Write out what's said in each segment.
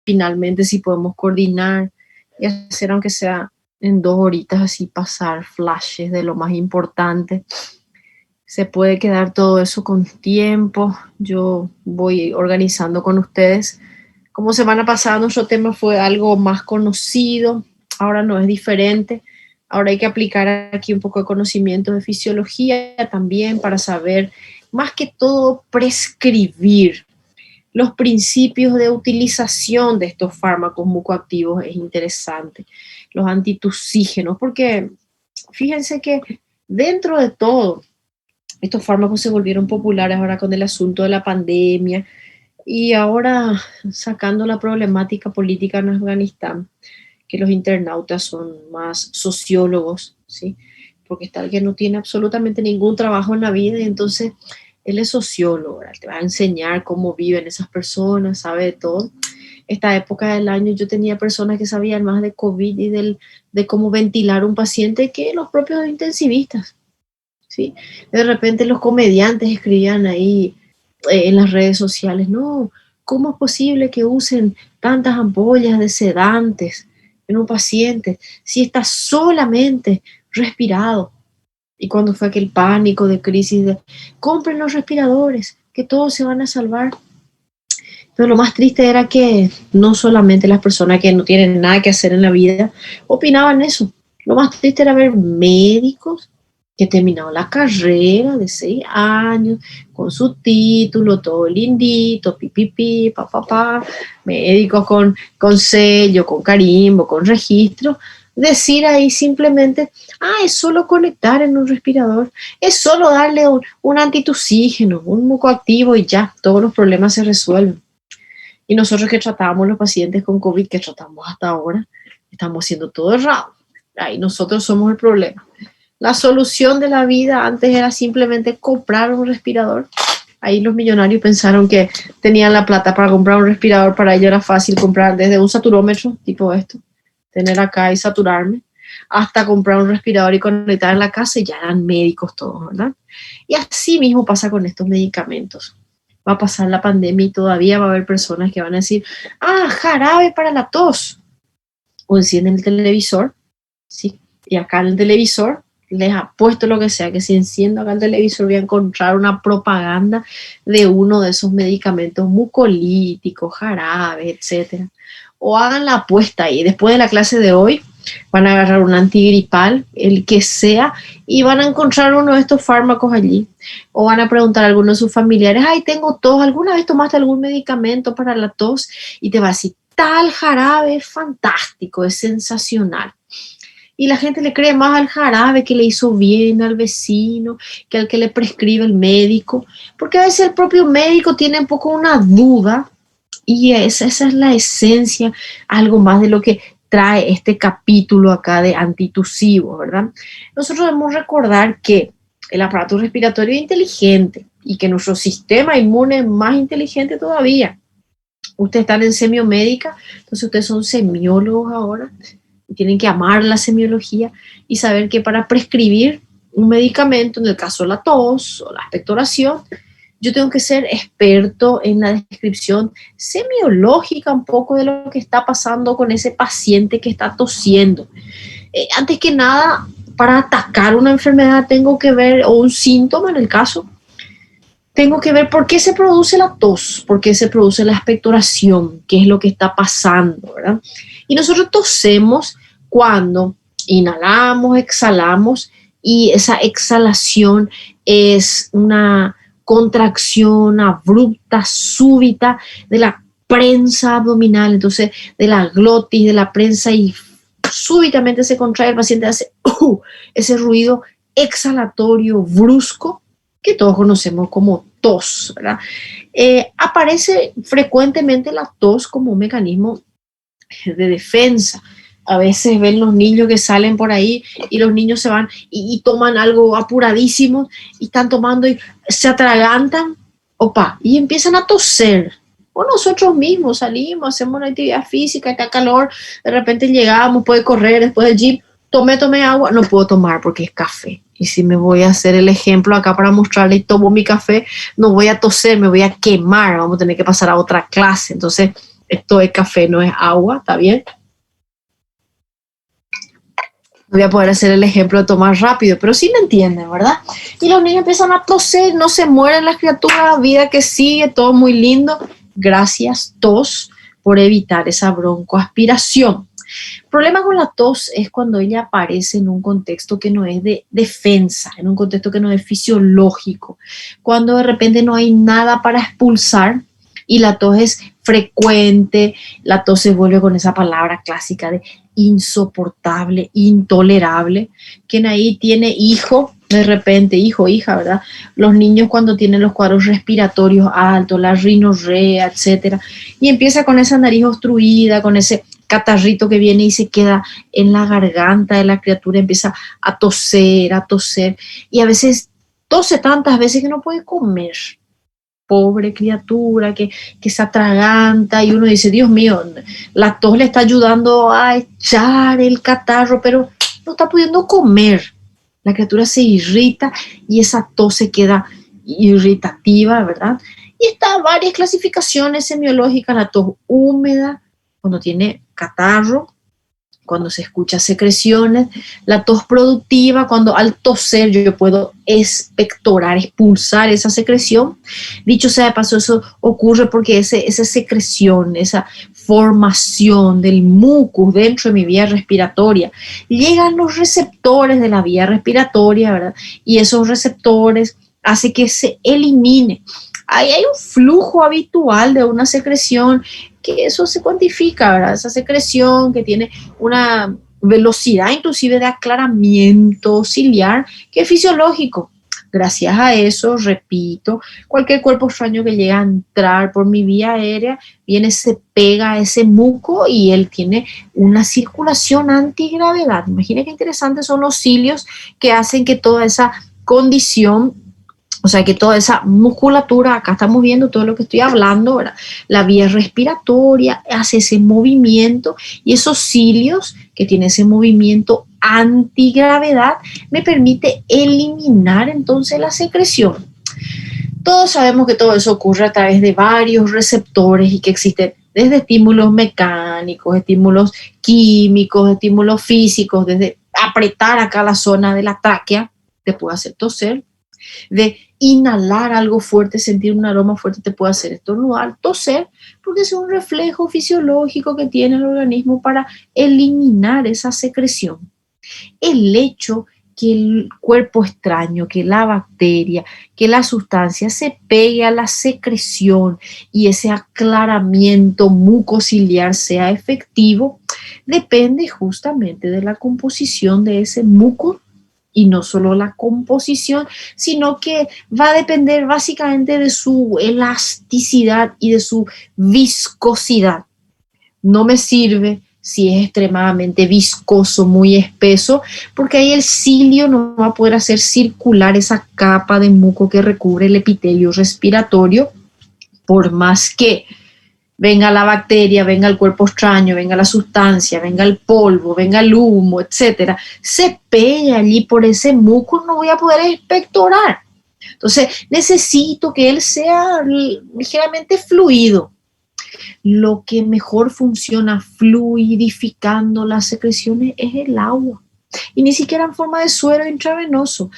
finalmente si podemos coordinar y hacer aunque sea en 2 horitas así pasar flashes de lo más importante. Se puede quedar todo eso con tiempo. Yo voy organizando con ustedes. Como semana pasada nuestro tema fue algo más conocido, ahora no es diferente. Ahora hay que aplicar aquí un poco de conocimiento de fisiología también para saber, más que todo, prescribir los principios de utilización de estos fármacos mucoactivos. Es interesante. Los antitusígenos, porque fíjense que dentro de todo, estos fármacos se volvieron populares ahora con el asunto de la pandemia y ahora sacando la problemática política en Afganistán, que los internautas son más sociólogos, ¿sí? Porque está el que no tiene absolutamente ningún trabajo en la vida y entonces él es sociólogo, ¿verdad? Te va a enseñar cómo viven esas personas, sabe de todo. Esta época del año yo tenía personas que sabían más de COVID y de cómo ventilar un paciente que los propios intensivistas, ¿sí? De repente los comediantes escribían ahí en las redes sociales, no, ¿cómo es posible que usen tantas ampollas de sedantes en un paciente si está solamente respirado? Y cuando fue aquel pánico de crisis de, compren los respiradores, que todos se van a salvar. Pero lo más triste era que no solamente las personas que no tienen nada que hacer en la vida opinaban eso. Lo más triste era ver médicos que terminaron la carrera de 6 años, con su título, todo lindito, pipipi, pa, médicos con sello, con carimbo, con registro, decir ahí simplemente, es solo conectar en un respirador, es solo darle un antitusígeno, un mucoactivo y ya, todos los problemas se resuelven. Y nosotros que tratábamos los pacientes con COVID, que tratamos hasta ahora, estamos haciendo todo errado. Ahí nosotros somos el problema. La solución de la vida antes era simplemente comprar un respirador. Ahí los millonarios pensaron que tenían la plata para comprar un respirador. Para ellos era fácil comprar desde un saturómetro, tipo esto, tener acá y saturarme, hasta comprar un respirador y conectar en la casa y ya eran médicos todos, ¿verdad? Y así mismo pasa con estos medicamentos. Va a pasar la pandemia y todavía va a haber personas que van a decir, jarabe para la tos. O encienden el televisor, ¿sí? Y acá en el televisor les apuesto lo que sea, que si enciendo acá el televisor voy a encontrar una propaganda de uno de esos medicamentos mucolíticos, jarabe, etcétera. O hagan la apuesta ahí. Después de la clase de hoy van a agarrar un antigripal, el que sea, y van a encontrar uno de estos fármacos allí. O van a preguntar a alguno de sus familiares, tengo tos, ¿alguna vez tomaste algún medicamento para la tos? Y te va a decir, tal jarabe es fantástico, es sensacional. Y la gente le cree más al jarabe que le hizo bien al vecino que al que le prescribe el médico, porque a veces el propio médico tiene un poco una duda y esa es la esencia, algo más de lo que trae este capítulo acá de antitusivos, ¿verdad? Nosotros debemos recordar que el aparato respiratorio es inteligente y que nuestro sistema inmune es más inteligente todavía. Ustedes están en semiomédica, entonces ustedes son semiólogos ahora y tienen que amar la semiología y saber que para prescribir un medicamento, en el caso de la tos o la expectoración, yo tengo que ser experto en la descripción semiológica un poco de lo que está pasando con ese paciente que está tosiendo. Antes que nada, para atacar una enfermedad tengo que ver, o un síntoma en el caso, tengo que ver por qué se produce la tos, por qué se produce la expectoración, qué es lo que está pasando, ¿verdad? Y nosotros tosemos cuando inhalamos, exhalamos, y esa exhalación es una contracción abrupta, súbita de la prensa abdominal, entonces de la glotis, de la prensa, y súbitamente se contrae, el paciente hace ese ruido exhalatorio brusco que todos conocemos como tos, ¿verdad? Aparece frecuentemente la tos como un mecanismo de defensa. A veces ven los niños que salen por ahí y los niños se van y toman algo apuradísimo y están tomando y se atragantan, y empiezan a toser. O nosotros mismos salimos, hacemos una actividad física, está calor, de repente llegamos, puede correr después del gym, tomé agua, no puedo tomar porque es café. Y si me voy a hacer el ejemplo acá para mostrarle y tomo mi café, no voy a toser, me voy a quemar, vamos a tener que pasar a otra clase. Entonces, esto es café, no es agua, ¿está bien? Voy a poder hacer el ejemplo de tomar rápido, pero sí me entienden, ¿verdad? Y los niños empiezan a toser, no se mueren las criaturas, vida que sigue, todo muy lindo. Gracias, tos, por evitar esa broncoaspiración. El problema con la tos es cuando ella aparece en un contexto que no es de defensa, en un contexto que no es fisiológico, cuando de repente no hay nada para expulsar y la tos es frecuente, la tos se vuelve con esa palabra clásica de insoportable, intolerable. Quien ahí tiene hijo, de repente, hijo, hija, ¿verdad? Los niños cuando tienen los cuadros respiratorios altos, la rinorrea, etcétera, y empieza con esa nariz obstruida, con ese catarrito que viene y se queda en la garganta de la criatura, empieza a toser, y a veces tose tantas veces que no puede comer. Pobre criatura que se atraganta y uno dice, Dios mío, la tos le está ayudando a echar el catarro, pero no está pudiendo comer. La criatura se irrita y esa tos se queda irritativa, ¿verdad? Y está varias clasificaciones semiológicas, la tos húmeda, cuando tiene catarro, cuando se escucha secreciones, la tos productiva, cuando al toser yo puedo expectorar, expulsar esa secreción. Dicho sea de paso, eso ocurre porque esa secreción, esa formación del mucus dentro de mi vía respiratoria, llegan los receptores de la vía respiratoria, ¿verdad? Y esos receptores hacen que se elimine. Ahí hay un flujo habitual de una secreción que eso se cuantifica, ¿verdad? Esa secreción que tiene una velocidad inclusive de aclaramiento ciliar que es fisiológico. Gracias a eso, repito, cualquier cuerpo extraño que llega a entrar por mi vía aérea, viene, se pega a ese muco y él tiene una circulación antigravedad. Imagina qué interesantes son los cilios que hacen que toda esa condición, o sea, que toda esa musculatura, acá estamos viendo todo lo que estoy hablando, ¿verdad? La vía respiratoria hace ese movimiento y esos cilios que tienen ese movimiento antigravedad me permite eliminar entonces la secreción. Todos sabemos que todo eso ocurre a través de varios receptores y que existen desde estímulos mecánicos, estímulos químicos, estímulos físicos, desde apretar acá la zona de la tráquea, te puede hacer toser, de inhalar algo fuerte, sentir un aroma fuerte te puede hacer estornudar, toser, porque es un reflejo fisiológico que tiene el organismo para eliminar esa secreción. El hecho que el cuerpo extraño, que la bacteria, que la sustancia se pegue a la secreción y ese aclaramiento mucociliar sea efectivo, depende justamente de la composición de ese muco. Y no solo la composición, sino que va a depender básicamente de su elasticidad y de su viscosidad. No me sirve si es extremadamente viscoso, muy espeso, porque ahí el cilio no va a poder hacer circular esa capa de muco que recubre el epitelio respiratorio, por más que venga la bacteria, venga el cuerpo extraño, venga la sustancia, venga el polvo, venga el humo, etcétera, se pega allí por ese muco, no voy a poder expectorar. Entonces, necesito que él sea ligeramente fluido. Lo que mejor funciona fluidificando las secreciones es el agua. Y ni siquiera en forma de suero intravenoso.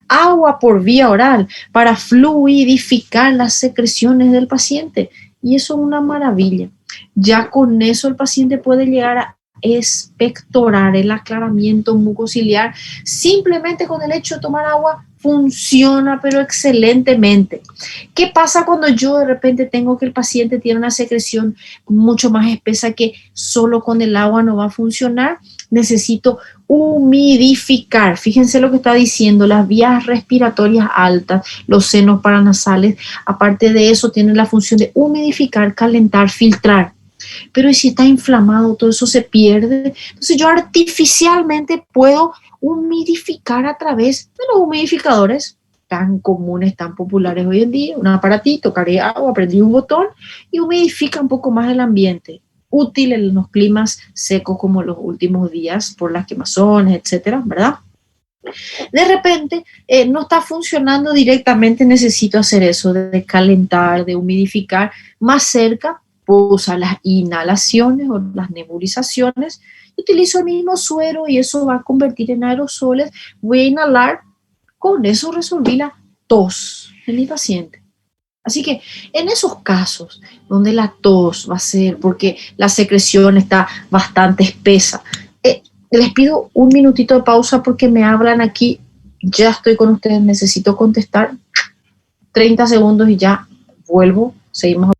Agua por vía oral para fluidificar las secreciones del paciente. Y eso es una maravilla. Ya con eso el paciente puede llegar a expectorar el aclaramiento mucociliar. Simplemente con el hecho de tomar agua funciona, pero excelentemente. ¿Qué pasa cuando yo de repente tengo que el paciente tiene una secreción mucho más espesa que solo con el agua no va a funcionar? Necesito humidificar. Fíjense lo que está diciendo, las vías respiratorias altas, los senos paranasales, aparte de eso, tienen la función de humidificar, calentar, filtrar. Pero si está inflamado, todo eso se pierde. Entonces yo artificialmente puedo humidificar a través de los humidificadores tan comunes, tan populares hoy en día. Un aparatito, cargué agua, prendí un botón y humidifica un poco más el ambiente. Útil en los climas secos como los últimos días por las quemazones, etcétera, ¿verdad? De repente no está funcionando directamente, necesito hacer eso de calentar, de humidificar más cerca. puedo usar las inhalaciones o las nebulizaciones, utilizo el mismo suero y eso va a convertir en aerosoles, voy a inhalar, con eso resolví la tos de mi paciente. Así que en esos casos donde la tos va a ser porque la secreción está bastante espesa, les pido un minutito de pausa porque me hablan aquí, ya estoy con ustedes, necesito contestar 30 segundos y ya vuelvo, seguimos.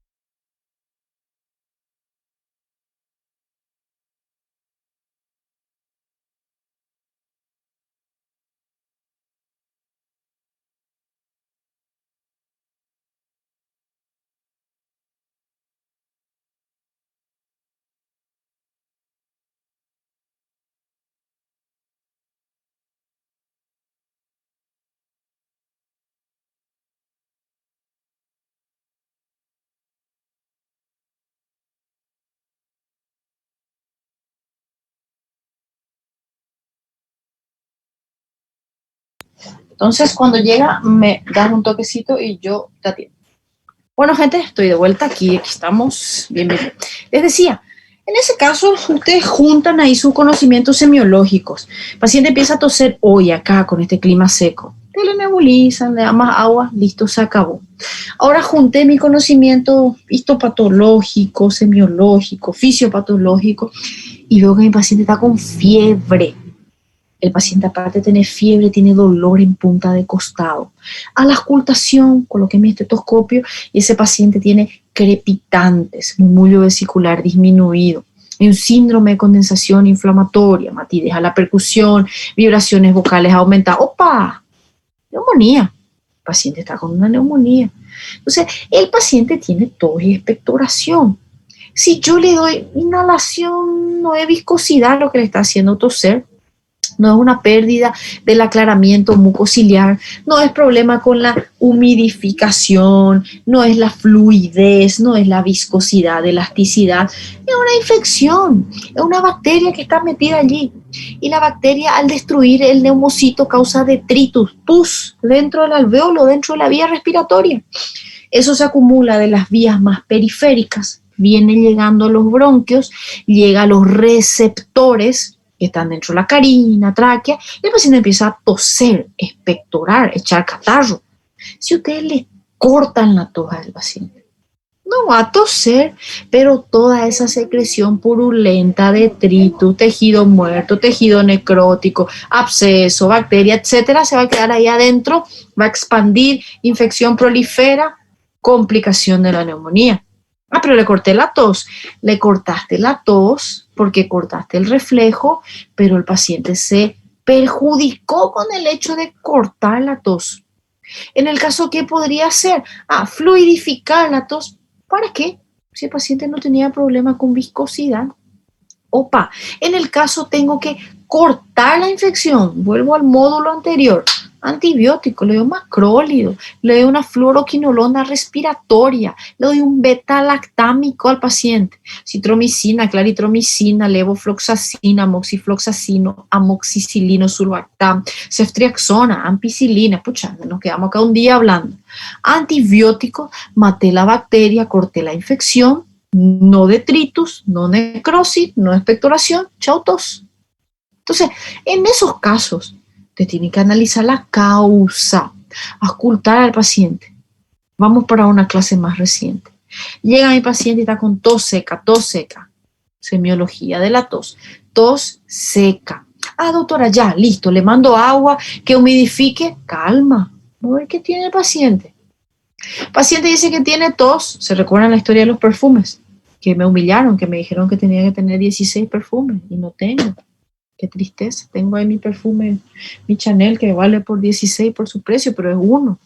Entonces, cuando llega, me dan un toquecito y yo te atiendo. Bueno, gente, estoy de vuelta aquí estamos, bien. Les decía, en ese caso, ustedes juntan ahí sus conocimientos semiológicos. El paciente empieza a toser hoy acá con este clima seco. Te le nebulizan, le dan más agua, listo, se acabó. Ahora junté mi conocimiento histopatológico, semiológico, fisiopatológico y veo que mi paciente está con fiebre. El paciente, aparte de tener fiebre, tiene dolor en punta de costado. A la auscultación, coloqué mi estetoscopio y ese paciente tiene crepitantes, murmullo vesicular disminuido, un síndrome de condensación inflamatoria, matidez a la percusión, vibraciones vocales aumentadas. ¡Opa! Neumonía. El paciente está con una neumonía. Entonces, el paciente tiene tos y expectoración. Si yo le doy inhalación, no es viscosidad lo que le está haciendo toser, no es una pérdida del aclaramiento mucociliar, no es problema con la humidificación, no es la fluidez, no es la viscosidad, elasticidad, es una infección, es una bacteria que está metida allí. Y la bacteria, al destruir el neumocito, causa detritus, pus, dentro del alveolo, dentro de la vía respiratoria. Eso se acumula de las vías más periféricas, viene llegando a los bronquios, llega a los receptores que están dentro de la carina, tráquea, y el paciente empieza a toser, expectorar, echar catarro. Si ustedes le cortan la tos al paciente, no va a toser, pero toda esa secreción purulenta, detritus, tejido muerto, tejido necrótico, absceso, bacteria, etcétera, se va a quedar ahí adentro, va a expandir, infección prolifera, complicación de la neumonía. Ah, pero le corté la tos. Le cortaste la tos porque cortaste el reflejo, pero el paciente se perjudicó con el hecho de cortar la tos. En el caso, ¿qué podría hacer? Fluidificar la tos. ¿Para qué? Si el paciente no tenía problema con viscosidad. Opa, en el caso tengo que cortar la infección, vuelvo al módulo anterior, antibiótico, le doy un macrólido, le doy una fluoroquinolona respiratoria, le doy un beta-lactámico al paciente, citromicina, claritromicina, levofloxacina, amoxifloxacino, amoxicilino, surfactam, ceftriaxona, ampicilina, pucha, nos quedamos acá un día hablando. Antibiótico, maté la bacteria, corté la infección, no detritus, no necrosis, no expectoración, chau tos. Entonces, en esos casos, te tiene que analizar la causa, auscultar al paciente. Vamos para una clase más reciente. Llega mi paciente y está con tos seca, semiología de la tos seca. Doctora, ya, listo, le mando agua que humidifique, calma, a ver qué tiene el paciente. El paciente dice que tiene tos, se recuerdan la historia de los perfumes, que me humillaron, que me dijeron que tenía que tener 16 perfumes y no tengo. Qué tristeza, tengo ahí mi perfume, mi Chanel, que vale por 16 por su precio, pero es uno.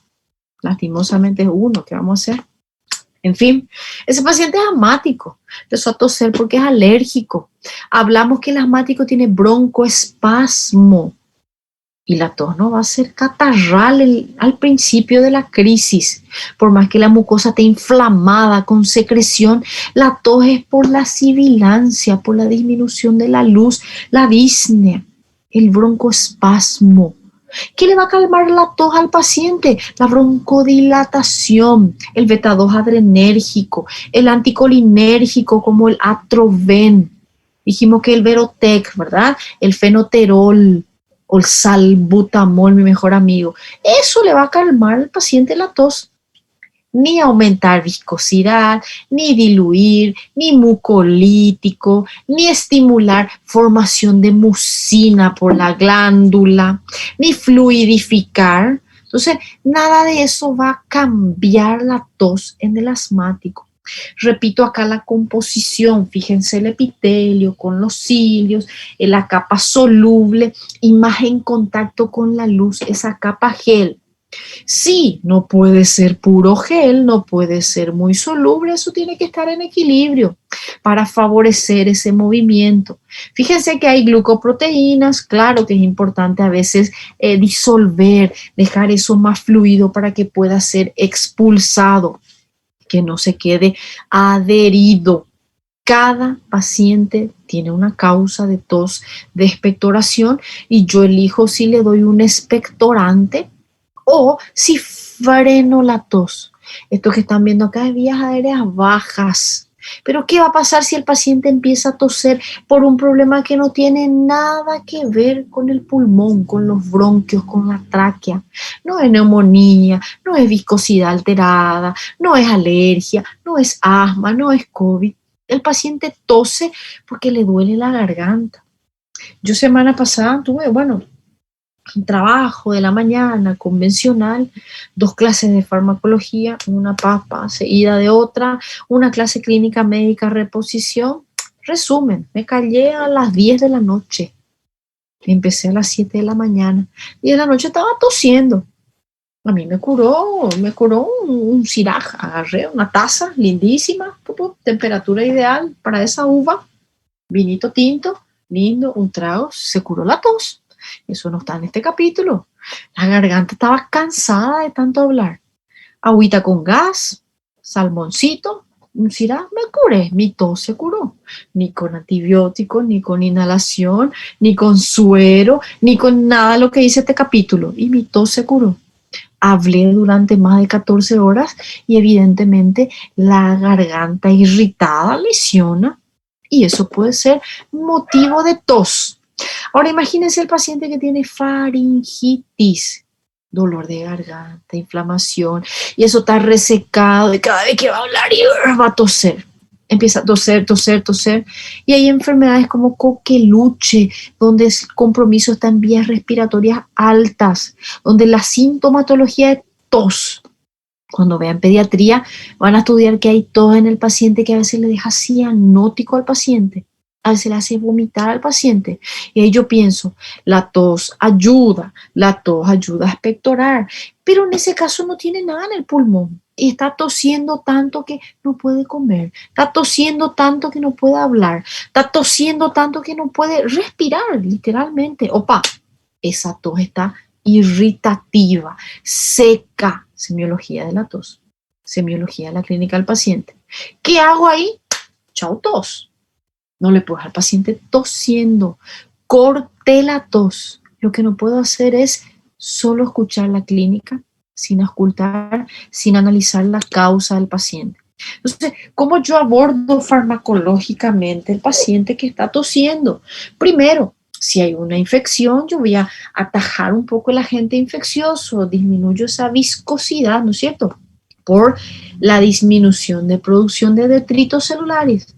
Lastimosamente es uno, ¿qué vamos a hacer? En fin, ese paciente es asmático, empezó a toser porque es alérgico. Hablamos que el asmático tiene broncoespasmo y la tos no va a ser catarral al principio de la crisis. Por más que la mucosa esté inflamada con secreción, la tos es por la sibilancia, por la disminución de la luz, la disnea, el broncoespasmo. ¿Qué le va a calmar la tos al paciente? La broncodilatación, el beta-2 adrenérgico, el anticolinérgico como el Atroven. Dijimos que el Verotec, ¿verdad? El fenoterol o el salbutamol, mi mejor amigo. Eso le va a calmar al paciente la tos. Ni aumentar viscosidad, ni diluir, ni mucolítico, ni estimular formación de mucina por la glándula, ni fluidificar. Entonces, nada de eso va a cambiar la tos en el asmático. Repito acá la composición, fíjense el epitelio con los cilios, en la capa soluble y más en contacto con la luz, esa capa gel. Sí, no puede ser puro gel, no puede ser muy soluble, eso tiene que estar en equilibrio para favorecer ese movimiento. Fíjense que hay glucoproteínas, claro que es importante a veces disolver, dejar eso más fluido para que pueda ser expulsado, que no se quede adherido. Cada paciente tiene una causa de tos, de expectoración, y yo elijo si le doy un expectorante o si freno la tos. Esto que están viendo acá es vías aéreas bajas. Pero ¿qué va a pasar si el paciente empieza a toser por un problema que no tiene nada que ver con el pulmón, con los bronquios, con la tráquea? No es neumonía, no es viscosidad alterada, no es alergia, no es asma, no es COVID. El paciente tose porque le duele la garganta. Yo semana pasada tuve, un trabajo de la mañana convencional, 2 clases de farmacología, una papa seguida de otra, una clase clínica médica reposición. Resumen, me callé a las 10 de la noche, empecé a las 7 de la mañana, 10 de la noche estaba tosiendo. A mí me curó un Syrah, agarré una taza lindísima, temperatura ideal para esa uva, vinito tinto, lindo, un trago, se curó la tos. Eso no está en este capítulo. La garganta estaba cansada de tanto hablar. Agüita con gas, salmoncito, un Syrah, me curé, mi tos se curó. Ni con antibióticos, ni con inhalación, ni con suero, ni con nada de lo que dice este capítulo. Y mi tos se curó. Hablé durante más de 14 horas y evidentemente la garganta irritada lesiona y eso puede ser motivo de tos. Ahora imagínense el paciente que tiene faringitis, dolor de garganta, inflamación, y eso está resecado y cada vez que va a hablar va a toser. Empieza a toser, toser, toser. Y hay enfermedades como coqueluche, donde el compromiso está en vías respiratorias altas, donde la sintomatología es tos. Cuando vean pediatría, van a estudiar que hay tos en el paciente que a veces le deja cianótico al paciente, a veces le hace vomitar al paciente. Y ahí yo pienso, la tos ayuda a expectorar, pero en ese caso no tiene nada en el pulmón. Y está tosiendo tanto que no puede comer, está tosiendo tanto que no puede hablar, está tosiendo tanto que no puede respirar, literalmente. Opa, esa tos está irritativa, seca, semiología de la tos, semiología de la clínica del paciente. ¿Qué hago ahí? Chau tos. No le puedo dejar al paciente tosiendo. Corté la tos. Lo que no puedo hacer es solo escuchar la clínica, sin auscultar, sin analizar la causa del paciente. Entonces, ¿cómo yo abordo farmacológicamente el paciente que está tosiendo? Primero, si hay una infección, yo voy a atajar un poco el agente infeccioso, disminuyo esa viscosidad, ¿no es cierto? Por la disminución de producción de detritos celulares.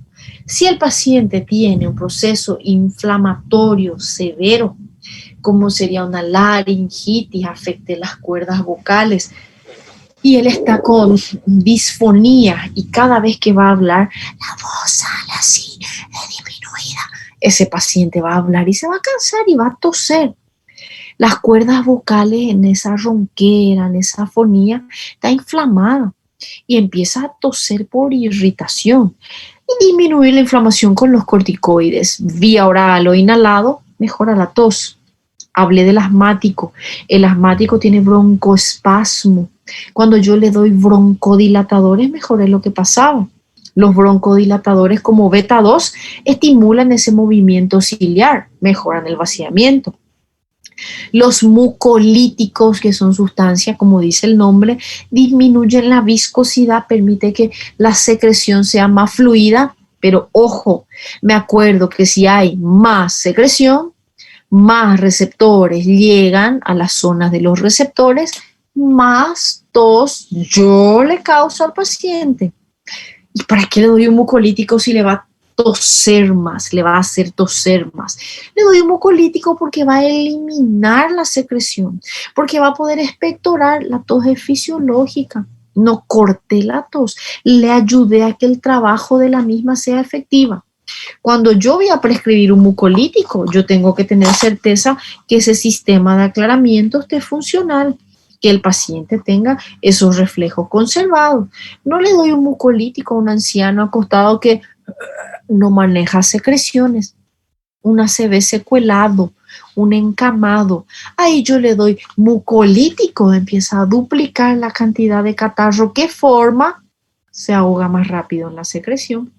Si el paciente tiene un proceso inflamatorio severo, como sería una laringitis, afecte las cuerdas vocales, y él está con disfonía y cada vez que va a hablar, la voz sale así, disminuida, ese paciente va a hablar y se va a cansar y va a toser. Las cuerdas vocales en esa ronquera, en esa afonía, está inflamada y empieza a toser por irritación. Y disminuir la inflamación con los corticoides, vía oral o inhalado, mejora la tos. Hablé del asmático. El asmático tiene broncoespasmo. Cuando yo le doy broncodilatadores, mejoré lo que pasaba. Los broncodilatadores como beta-2 estimulan ese movimiento ciliar, mejoran el vaciamiento. Los mucolíticos, que son sustancias, como dice el nombre, disminuyen la viscosidad, permite que la secreción sea más fluida, pero ojo, me acuerdo que si hay más secreción, más receptores llegan a las zonas de los receptores, más tos yo le causo al paciente. ¿Y para qué le doy un mucolítico si le va a toser más, le va a hacer toser más? Le doy un mucolítico porque va a eliminar la secreción, porque va a poder expectorar. La tos es fisiológica. No corté la tos, le ayudé a que el trabajo de la misma sea efectiva. Cuando yo voy a prescribir un mucolítico, yo tengo que tener certeza que ese sistema de aclaramiento esté funcional, que el paciente tenga esos reflejos conservados. No le doy un mucolítico a un anciano acostado que no maneja secreciones, un ACV secuelado, un encamado. Ahí yo le doy mucolítico, empieza a duplicar la cantidad de catarro que forma, se ahoga más rápido en la secreción.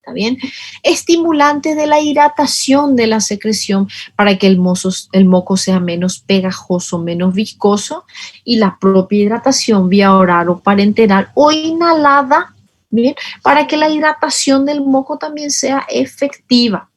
¿Está bien? Estimulante de la hidratación de la secreción para que el moco sea menos pegajoso, menos viscoso, y la propia hidratación vía oral o parenteral o inhalada, ¿bien? Para que la hidratación del moco también sea efectiva.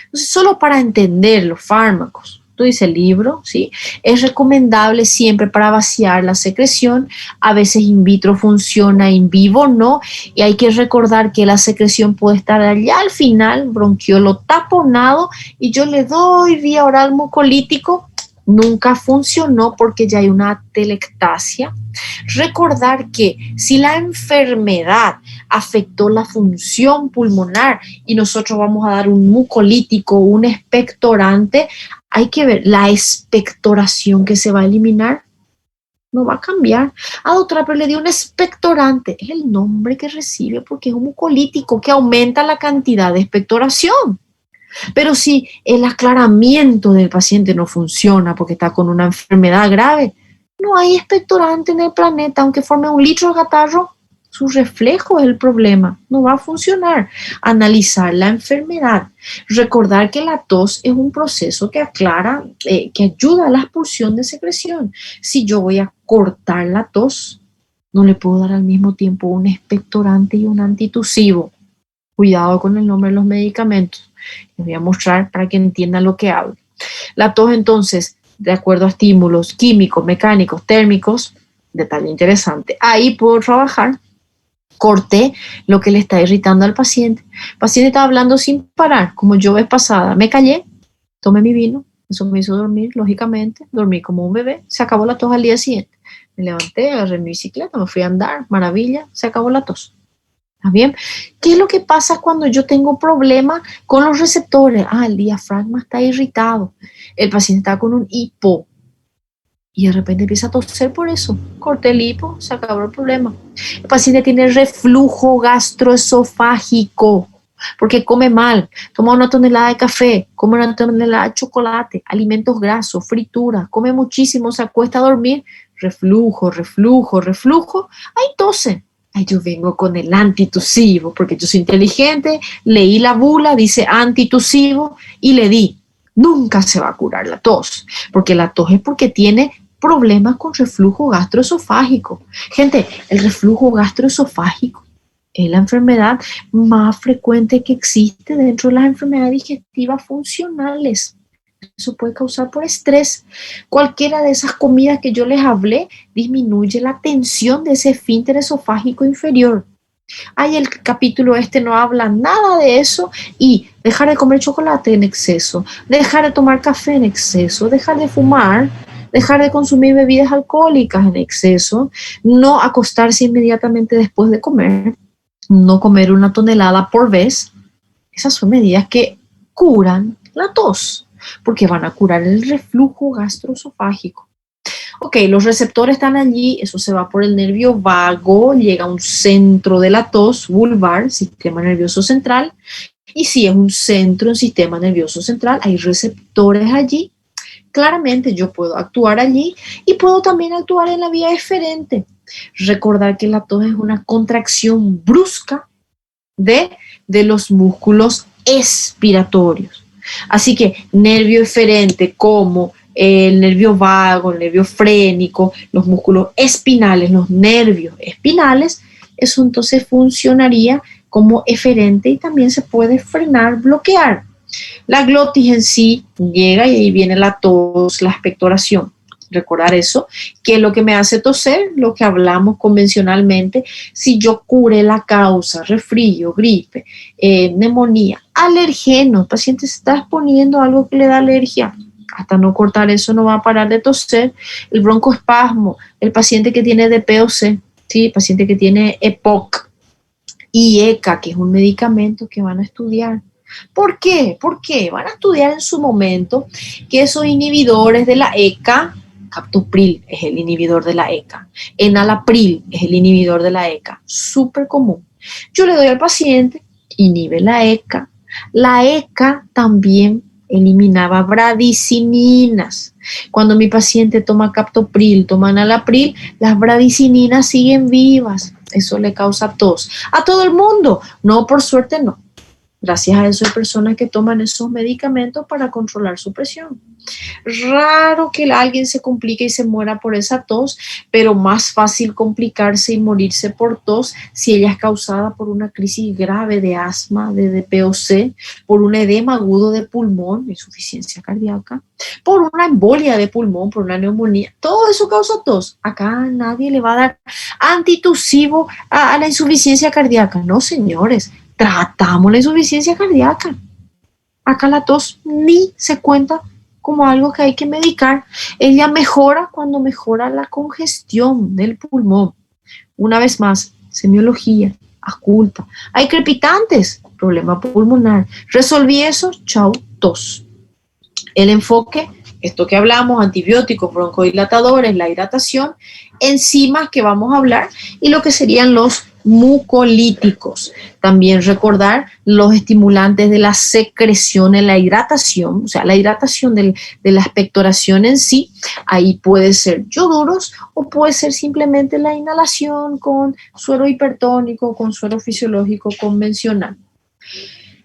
Entonces, solo para entender los fármacos, dice el libro, ¿sí? Es recomendable siempre para vaciar la secreción. A veces in vitro funciona, in vivo no, y hay que recordar que la secreción puede estar allá al final, bronquiolo taponado, y yo le doy vía oral mucolítico. Nunca funcionó porque ya hay una atelectasia. Recordar que si la enfermedad afectó la función pulmonar y nosotros vamos a dar un mucolítico, un expectorante, hay que ver la expectoración que se va a eliminar. No va a cambiar. A doctora, pero le dio un expectorante. Es el nombre que recibe porque es un mucolítico que aumenta la cantidad de expectoración. Pero si el aclaramiento del paciente no funciona porque está con una enfermedad grave, no hay expectorante en el planeta, aunque forme 1 litro de catarro, su reflejo es el problema, no va a funcionar. Analizar la enfermedad, recordar que la tos es un proceso que aclara, que ayuda a la expulsión de secreción. Si yo voy a cortar la tos, no le puedo dar al mismo tiempo un expectorante y un antitusivo. Cuidado con el nombre de los medicamentos. Les voy a mostrar para que entiendan lo que hablo. La tos, entonces, de acuerdo a estímulos químicos, mecánicos, térmicos, detalle interesante, ahí puedo trabajar. Corté lo que le está irritando al paciente. El paciente estaba hablando sin parar, como yo vez pasada. Me callé, tomé mi vino, eso me hizo dormir, lógicamente. Dormí como un bebé, se acabó la tos al día siguiente. Me levanté, agarré mi bicicleta, me fui a andar, maravilla, se acabó la tos. ¿Está bien? ¿Qué es lo que pasa cuando yo tengo problemas con los receptores? El diafragma está irritado. El paciente está con un hipo. Y de repente empieza a toser por eso. Corté el hipo, se acabó el problema. El paciente tiene reflujo gastroesofágico porque come mal, toma 1 tonelada de café, come 1 tonelada de chocolate, alimentos grasos, fritura, come muchísimo, se acuesta a dormir, reflujo, reflujo, reflujo, ahí tose. Ahí yo vengo con el antitusivo, porque yo soy inteligente, leí la bula, dice antitusivo y le di. Nunca se va a curar la tos, porque la tos es porque tiene problemas con reflujo gastroesofágico. Gente, el reflujo gastroesofágico es la enfermedad más frecuente que existe dentro de las enfermedades digestivas funcionales. Eso puede causar por estrés. Cualquiera de esas comidas que yo les hablé disminuye la tensión de ese esfínter esofágico inferior. El capítulo no habla nada de eso, y dejar de comer chocolate en exceso, dejar de tomar café en exceso, dejar de fumar, dejar de consumir bebidas alcohólicas en exceso, no acostarse inmediatamente después de comer, no comer 1 tonelada por vez. Esas son medidas que curan la tos, porque van a curar el reflujo gastroesofágico. Ok, los receptores están allí, eso se va por el nervio vago, llega a un centro de la tos, vulvar, sistema nervioso central, y si es un centro en sistema nervioso central, hay receptores allí. Claramente yo puedo actuar allí y puedo también actuar en la vía eferente. Recordar que la tos es una contracción brusca de los músculos expiratorios. Así que nervio eferente como el nervio vago, el nervio frénico, los músculos espinales, los nervios espinales, eso entonces funcionaría como eferente y también se puede frenar, bloquear. La glotis en sí llega y ahí viene la tos, la expectoración. Recordar eso, que es lo que me hace toser, lo que hablamos convencionalmente, si yo cure la causa, resfrío, gripe, neumonía, alergeno, el paciente se está exponiendo a algo que le da alergia, hasta no cortar eso no va a parar de toser, el broncoespasmo, el paciente que tiene DPOC, ¿sí? El paciente que tiene EPOC y ECA, que es un medicamento que van a estudiar. ¿Por qué? Porque van a estudiar en su momento que esos inhibidores de la ECA, captopril es el inhibidor de la ECA, enalapril es el inhibidor de la ECA, súper común. Yo le doy al paciente, inhibe la ECA. La ECA también eliminaba bradicininas. Cuando mi paciente toma captopril, toma enalapril, las bradicininas siguen vivas. Eso le causa tos. A todo el mundo. No, por suerte no. Gracias a eso hay personas que toman esos medicamentos para controlar su presión. Raro que alguien se complique y se muera por esa tos, pero más fácil complicarse y morirse por tos si ella es causada por una crisis grave de asma, de DPOC, por un edema agudo de pulmón, insuficiencia cardíaca, por una embolia de pulmón, por una neumonía. Todo eso causa tos. Acá nadie le va a dar antitusivo a la insuficiencia cardíaca. No, señores, tratamos la insuficiencia cardíaca. Acá la tos ni se cuenta como algo que hay que medicar. Ella mejora cuando mejora la congestión del pulmón. Una vez más, semiología, ausculta. Hay crepitantes, problema pulmonar. Resolví eso, chau, tos. El enfoque, esto que hablamos, antibióticos, broncodilatadores, la hidratación, enzimas que vamos a hablar y lo que serían los mucolíticos. También recordar los estimulantes de la secreción en la hidratación, o sea, la hidratación de la expectoración en sí, ahí puede ser yoduros o puede ser simplemente la inhalación con suero hipertónico, con suero fisiológico convencional.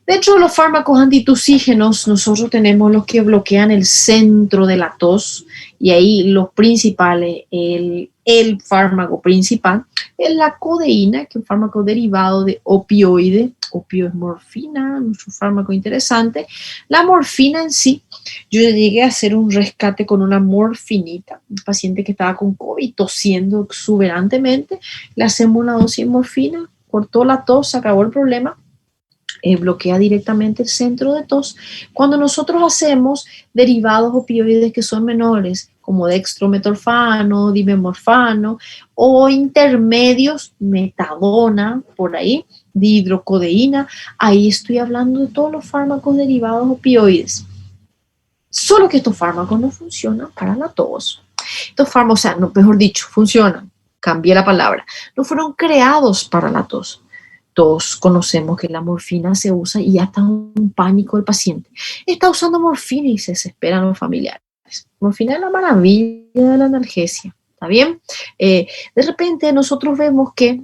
Dentro de los fármacos antitusígenos, nosotros tenemos los que bloquean el centro de la tos y ahí los principales, el fármaco principal es la codeína, que es un fármaco derivado de opioide. Opio es morfina, nuestro fármaco interesante. La morfina en sí, yo llegué a hacer un rescate con una morfinita, un paciente que estaba con COVID tosiendo exuberantemente, le hacemos una dosis de morfina, cortó la tos, se acabó el problema. Bloquea directamente el centro de tos. Cuando nosotros hacemos derivados opioides que son menores, como dextrometorfano, dimemorfano, o intermedios, metadona, por ahí, dihidrocodeína, ahí estoy hablando de todos los fármacos derivados opioides. Solo que estos fármacos no funcionan para la tos. Estos fármacos, o sea, no, mejor dicho, funcionan, cambié la palabra, no fueron creados para la tos. Todos conocemos que la morfina se usa y ya está un pánico el paciente. Está usando morfina y se desesperan los familiares. Morfina es la maravilla de la analgesia, ¿está bien? De repente nosotros vemos que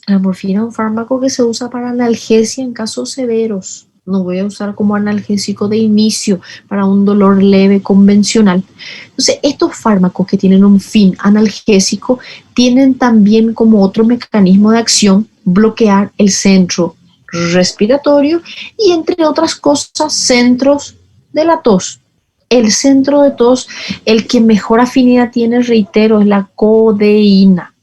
la morfina es un fármaco que se usa para analgesia en casos severos. No voy a usar como analgésico de inicio para un dolor leve convencional. Entonces, estos fármacos que tienen un fin analgésico tienen también como otro mecanismo de acción bloquear el centro respiratorio y, entre otras cosas, centros de la tos. El centro de tos, el que mejor afinidad tiene, reitero, es la codeína.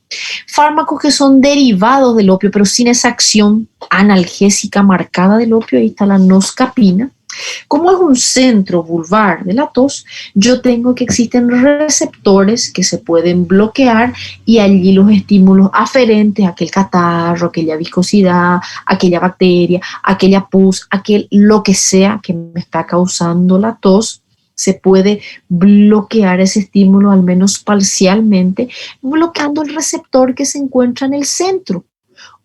Fármacos que son derivados del opio, pero sin esa acción analgésica marcada del opio, ahí está la noscapina. Como es un centro vulvar de la tos, yo tengo que existen receptores que se pueden bloquear y allí los estímulos aferentes, aquel catarro, aquella viscosidad, aquella bacteria, aquella pus, aquel lo que sea que me está causando la tos, se puede bloquear ese estímulo, al menos parcialmente, bloqueando el receptor que se encuentra en el centro.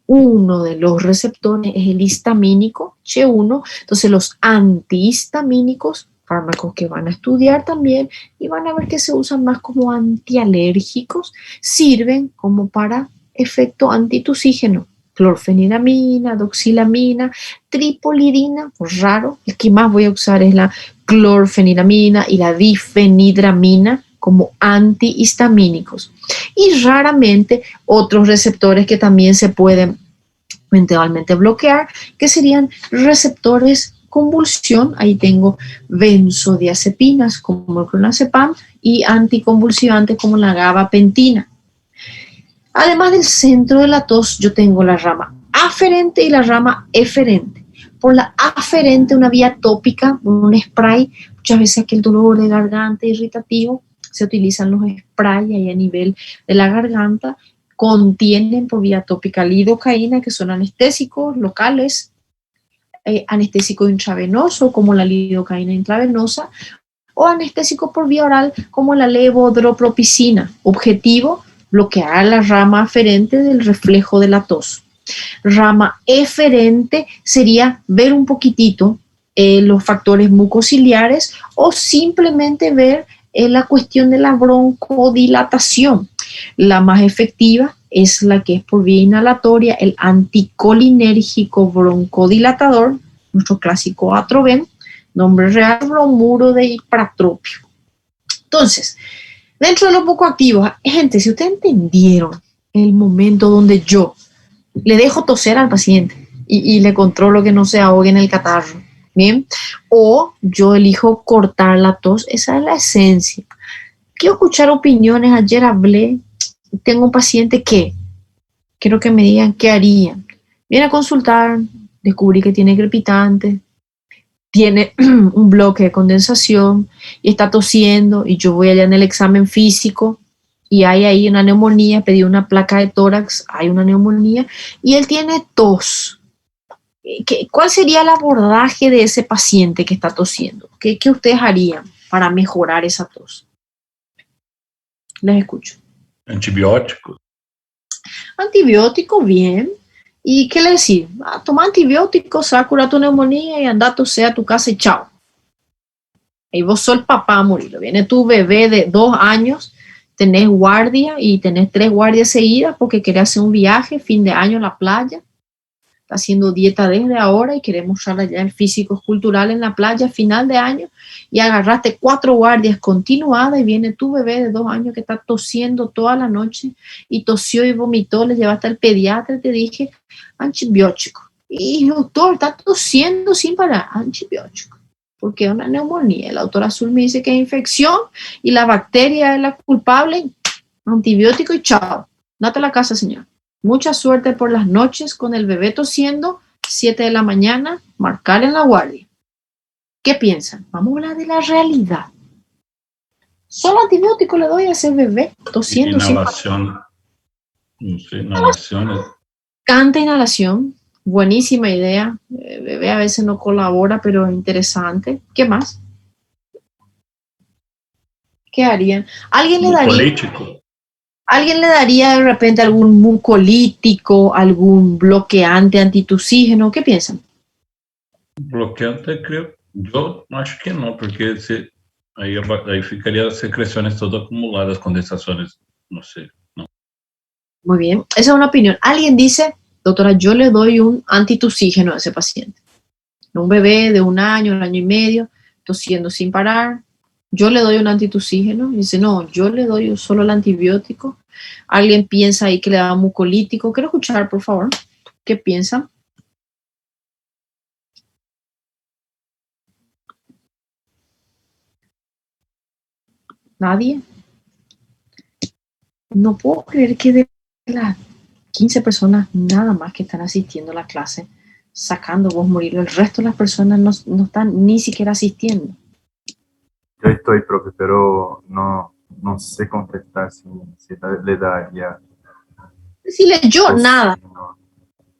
Uno de los receptores es el histamínico, CH1, entonces los antihistamínicos, fármacos que van a estudiar también y van a ver que se usan más como antialérgicos, sirven como para efecto antitusígeno. clorfeniramina, doxilamina, tripolidina, pues raro, el que más voy a usar es la clorfeniramina y la difenidramina como antihistamínicos. Y raramente otros receptores que también se pueden eventualmente bloquear, que serían receptores convulsión. Ahí tengo benzodiazepinas como el clonazepam y anticonvulsivantes como la gabapentina. Además del centro de la tos, yo tengo la rama aferente y la rama eferente. Por la aferente, una vía tópica, un spray, muchas veces aquel dolor de garganta irritativo, se utilizan los sprays ahí a nivel de la garganta, contienen por vía tópica lidocaína, que son anestésicos locales, anestésico intravenoso, como la lidocaína intravenosa, o anestésico por vía oral, como la levodropropicina. Objetivo, bloquear la rama aferente del reflejo de la tos. Rama eferente sería ver un poquitito los factores mucociliares o simplemente ver la cuestión de la broncodilatación. La más efectiva es la que es por vía inhalatoria, el anticolinérgico broncodilatador, nuestro clásico Atroven, nombre real, bromuro de hipratropio. Entonces, dentro de los poco activos, gente, si ustedes entendieron el momento donde yo le dejo toser al paciente y le controlo que no se ahogue en el catarro, ¿bien? O yo elijo cortar la tos, esa es la esencia. Quiero escuchar opiniones. Ayer hablé, tengo un paciente que quiero que me digan qué harían. Viene a consultar, descubrí que tiene crepitante, tiene un bloque de condensación y está tosiendo, y yo voy allá en el examen físico y hay ahí una neumonía, pedí una placa de tórax, hay una neumonía y él tiene tos. ¿Cuál sería el abordaje de ese paciente que está tosiendo? ¿Qué ustedes harían para mejorar esa tos? Les escucho. Antibiótico. Antibiótico, bien. ¿Y qué le decís? Toma antibióticos, se va a curar tu neumonía y anda a toser a tu casa y chao. Y vos sos el papá a morir. Viene tu bebé de 2 años, tenés guardia y tenés 3 guardias seguidas porque querés hacer un viaje, fin de año a la playa. Está haciendo dieta desde ahora y queremos mostrar allá el físico cultural en la playa final de año, y agarraste 4 guardias continuadas y viene tu bebé de 2 años que está tosiendo toda la noche y tosió y vomitó, le llevaste al pediatra y te dije antibiótico. Y doctor, está tosiendo sin parar, antibiótico, porque es una neumonía. El autor azul me dice que es infección y la bacteria es la culpable, antibiótico y chao. Date a la casa, señor. Mucha suerte por las noches con el bebé tosiendo, 7 de la mañana, marcar en la guardia. ¿Qué piensan? Vamos a hablar de la realidad. Solo antibiótico le doy a ese bebé tosiendo. Inhalación. No sé, inhalación. Canta inhalación. Buenísima idea. El bebé a veces no colabora, pero es interesante. ¿Qué más? ¿Qué harían? ¿Alguien le daría de repente algún mucolítico, algún bloqueante antitusígeno? ¿Qué piensan? Bloqueante, creo. Yo acho que no, porque ahí ficaría las secreciones todas acumuladas, condensaciones. No sé. No. Muy bien, esa es una opinión. Alguien dice, doctora, yo le doy un antitusígeno a ese paciente. Un bebé de 1 año, 1 año y medio, tosiendo sin parar. Yo le doy un antitusígeno. Dice, no, yo le doy solo el antibiótico. Alguien piensa ahí que le da mucolítico. Quiero escuchar, por favor. ¿Qué piensan? ¿Nadie? No puedo creer que de las 15 personas nada más que están asistiendo a la clase, sacando vos morir, el resto de las personas no están ni siquiera asistiendo. Yo estoy, profe, pero no sé contestar si le daría. Decirle yo nada.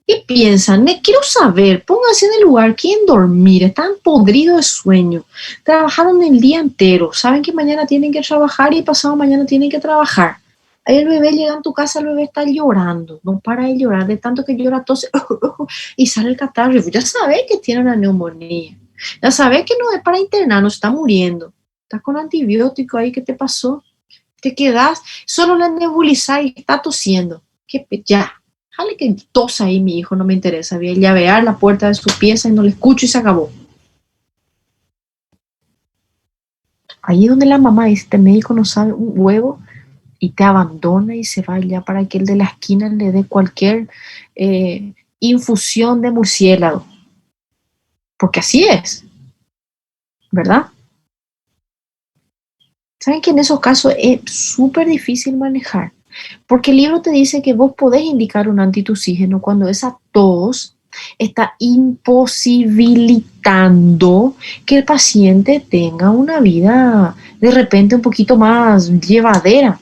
¿Qué piensan? Quiero saber, pónganse en el lugar, quieren dormir, están podridos de sueño, trabajaron el día entero, saben que mañana tienen que trabajar y pasado mañana tienen que trabajar. Ahí el bebé llega a tu casa, el bebé está llorando, no para de llorar, de tanto que llora, tose y sale el catarro. Ya sabes que tiene una neumonía, ya sabes que no es para internar, no está muriendo, estás con antibiótico ahí, ¿qué te pasó? Te quedas, solo la nebulizar y está tosiendo. Ya, Jale que tosa ahí mi hijo, no me interesa. Voy a llavear la puerta de su pieza y no le escucho y se acabó. Ahí es donde la mamá dice, este médico no sabe un huevo y te abandona y se va allá para que el de la esquina le dé cualquier infusión de murciélago. Porque así es, ¿verdad? ¿Saben que en esos casos es súper difícil manejar? Porque el libro te dice que vos podés indicar un antitusígeno cuando esa tos está imposibilitando que el paciente tenga una vida de repente un poquito más llevadera.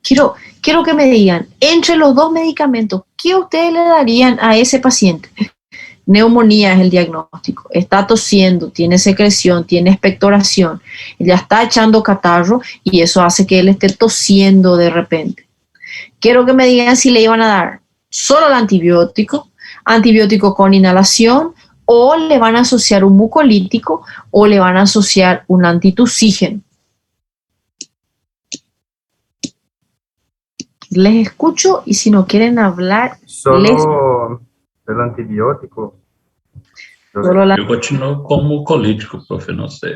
Quiero que me digan, entre los dos medicamentos, ¿qué ustedes le darían a ese paciente? Neumonía es el diagnóstico, está tosiendo, tiene secreción, tiene expectoración, ya está echando catarro y eso hace que él esté tosiendo de repente. Quiero que me digan si le iban a dar solo el antibiótico con inhalación, o le van a asociar un mucolítico o le van a asociar un antitusígeno. Les escucho y si no quieren hablar, Solo el antibiótico. solo la Eu continuo com mucolítico, profe, não sei.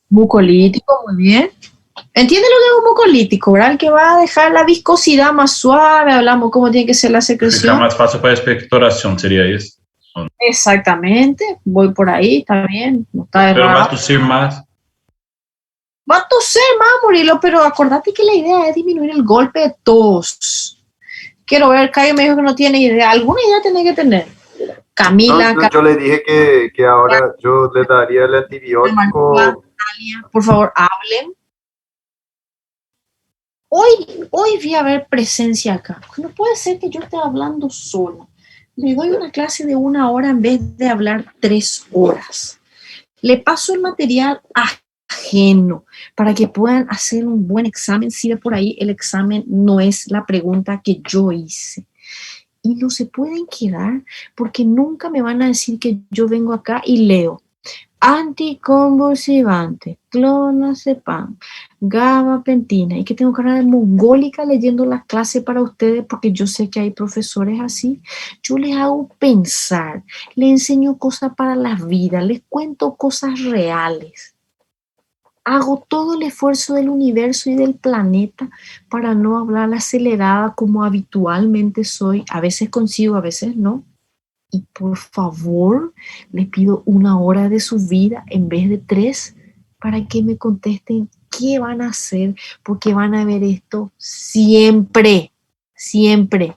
mucolítico, muy bien. ¿Entiende lo que es un mucolítico, verdad? El que va a dejar la viscosidad más suave, hablamos cómo tiene que ser la Fica secreción. mais fácil para a expectoração, seria isso? Exactamente, voy por ahí, está bien, no está Pero vai errado. tossir mais. Va a toser más, Murilo, pero acordate que la idea es disminuir el golpe de tos. Quiero ver, Cayo me dijo que no tiene idea. ¿Alguna idea tiene que tener? Camila, No, yo le dije que ahora yo le daría el antibiótico. Natalia, por favor, hablen. Hoy voy a ver presencia acá. No puede ser que yo esté hablando sola. Le doy una clase de 1 hora en vez de hablar 3 horas. Le paso el material ajeno para que puedan hacer un buen examen. Si ve por ahí, el examen no es la pregunta que yo hice. Y no se pueden quedar porque nunca me van a decir que yo vengo acá y leo anticonvulsivante, clonazepam, gabapentina, y que tengo cara de mongólica leyendo las clases para ustedes porque yo sé que hay profesores así. Yo les hago pensar, les enseño cosas para la vida, les cuento cosas reales. Hago todo el esfuerzo del universo y del planeta para no hablar acelerada como habitualmente soy. A veces consigo, a veces no. Y por favor, les pido 1 hora de su vida en vez de 3 para que me contesten qué van a hacer, porque van a ver esto siempre, siempre.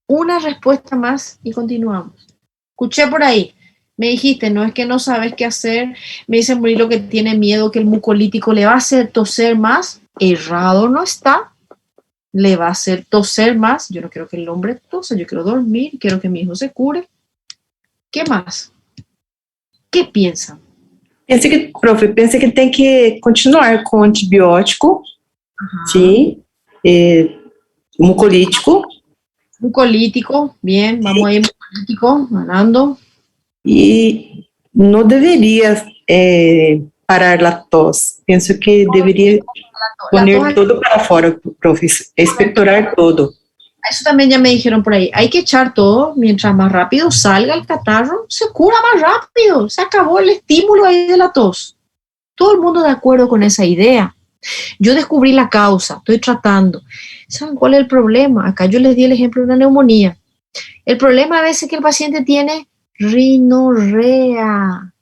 Una respuesta más y continuamos. Escuché por ahí, me dijiste, no es que no sabes qué hacer, me dice Murilo que tiene miedo que el mucolítico le va a hacer toser más. Errado no está. Le va a hacer toser más. Yo no quiero que el hombre tose, yo quiero dormir, quiero que mi hijo se cure. ¿Qué más? ¿Qué piensan? Profe, pensa que tem que continuar com antibiótico, sim, mucolítico, Mucolítico, bien, vamos a ir mucolítico, ganando. e não deveria parar a tos. Penso que deveria poner todo para fora, profe, expectorar todo. Eso también ya me dijeron por ahí. Hay que echar todo, mientras más rápido salga el catarro, se cura más rápido. Se acabó el estímulo ahí de la tos. Todo el mundo de acuerdo con esa idea. Yo descubrí la causa, estoy tratando. ¿Saben cuál es el problema? Acá yo les di el ejemplo de una neumonía. El problema a veces es que el paciente tiene rinorrea,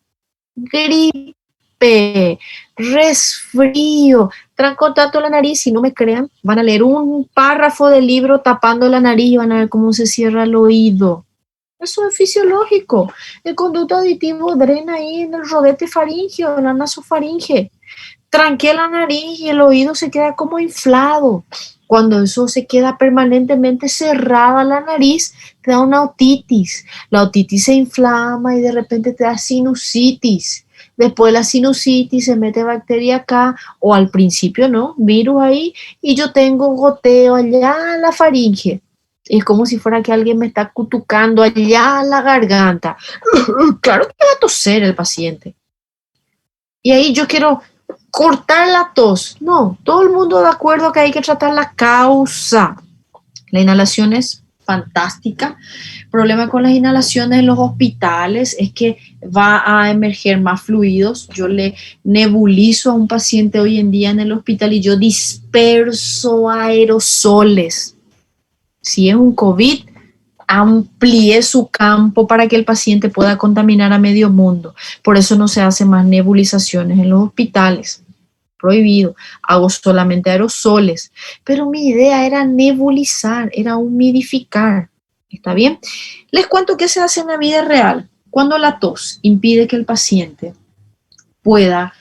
gripe, resfrío, trancó tanto la nariz. Si no me crean, van a leer un párrafo del libro tapando la nariz y van a ver cómo se cierra el oído. Eso es fisiológico. El conducto aditivo drena ahí en el rodete faríngeo, en la nasofaringe. Tranqué la nariz y el oído se queda como inflado. Cuando eso se queda permanentemente cerrada la nariz, te da una otitis. La otitis se inflama y de repente te da sinusitis. Después la sinusitis se mete bacteria acá, o al principio no, virus ahí, y yo tengo goteo allá en la faringe. Es como si fuera que alguien me está cutucando allá en la garganta. Claro que va a toser el paciente. Y ahí yo quiero cortar la tos. No, todo el mundo de acuerdo que hay que tratar la causa. La inhalación es fantástica. El problema con las inhalaciones en los hospitales es que va a emerger más fluidos. Yo le nebulizo a un paciente hoy en día en el hospital y yo disperso aerosoles. Si es un COVID, amplié su campo para que el paciente pueda contaminar a medio mundo. Por eso no se hacen más nebulizaciones en los hospitales. Prohibido. Hago solamente aerosoles. Pero mi idea era nebulizar, era humidificar. ¿Está bien? Les cuento qué se hace en la vida real. Cuando la tos impide que el paciente pueda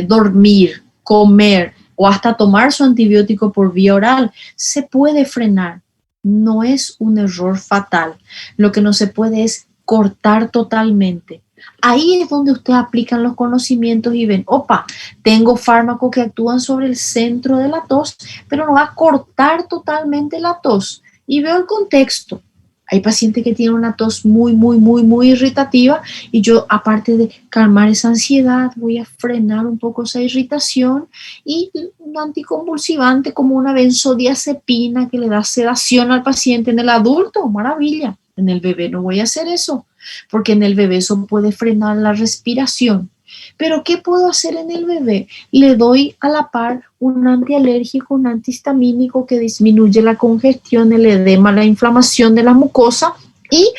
dormir, comer o hasta tomar su antibiótico por vía oral, se puede frenar. No es un error fatal. Lo que no se puede es cortar totalmente. Ahí es donde ustedes aplican los conocimientos y ven, opa, tengo fármacos que actúan sobre el centro de la tos, pero no va a cortar totalmente la tos. Y veo el contexto. Hay pacientes que tienen una tos muy irritativa y yo, aparte de calmar esa ansiedad, voy a frenar un poco esa irritación y un anticonvulsivante como una benzodiazepina que le da sedación al paciente. En el adulto, maravilla. En el bebé no voy a hacer eso, porque en el bebé eso puede frenar la respiración. Pero ¿qué puedo hacer en el bebé? Le doy a la par un antialérgico, un antihistamínico que disminuye la congestión, el edema, la inflamación de la mucosa y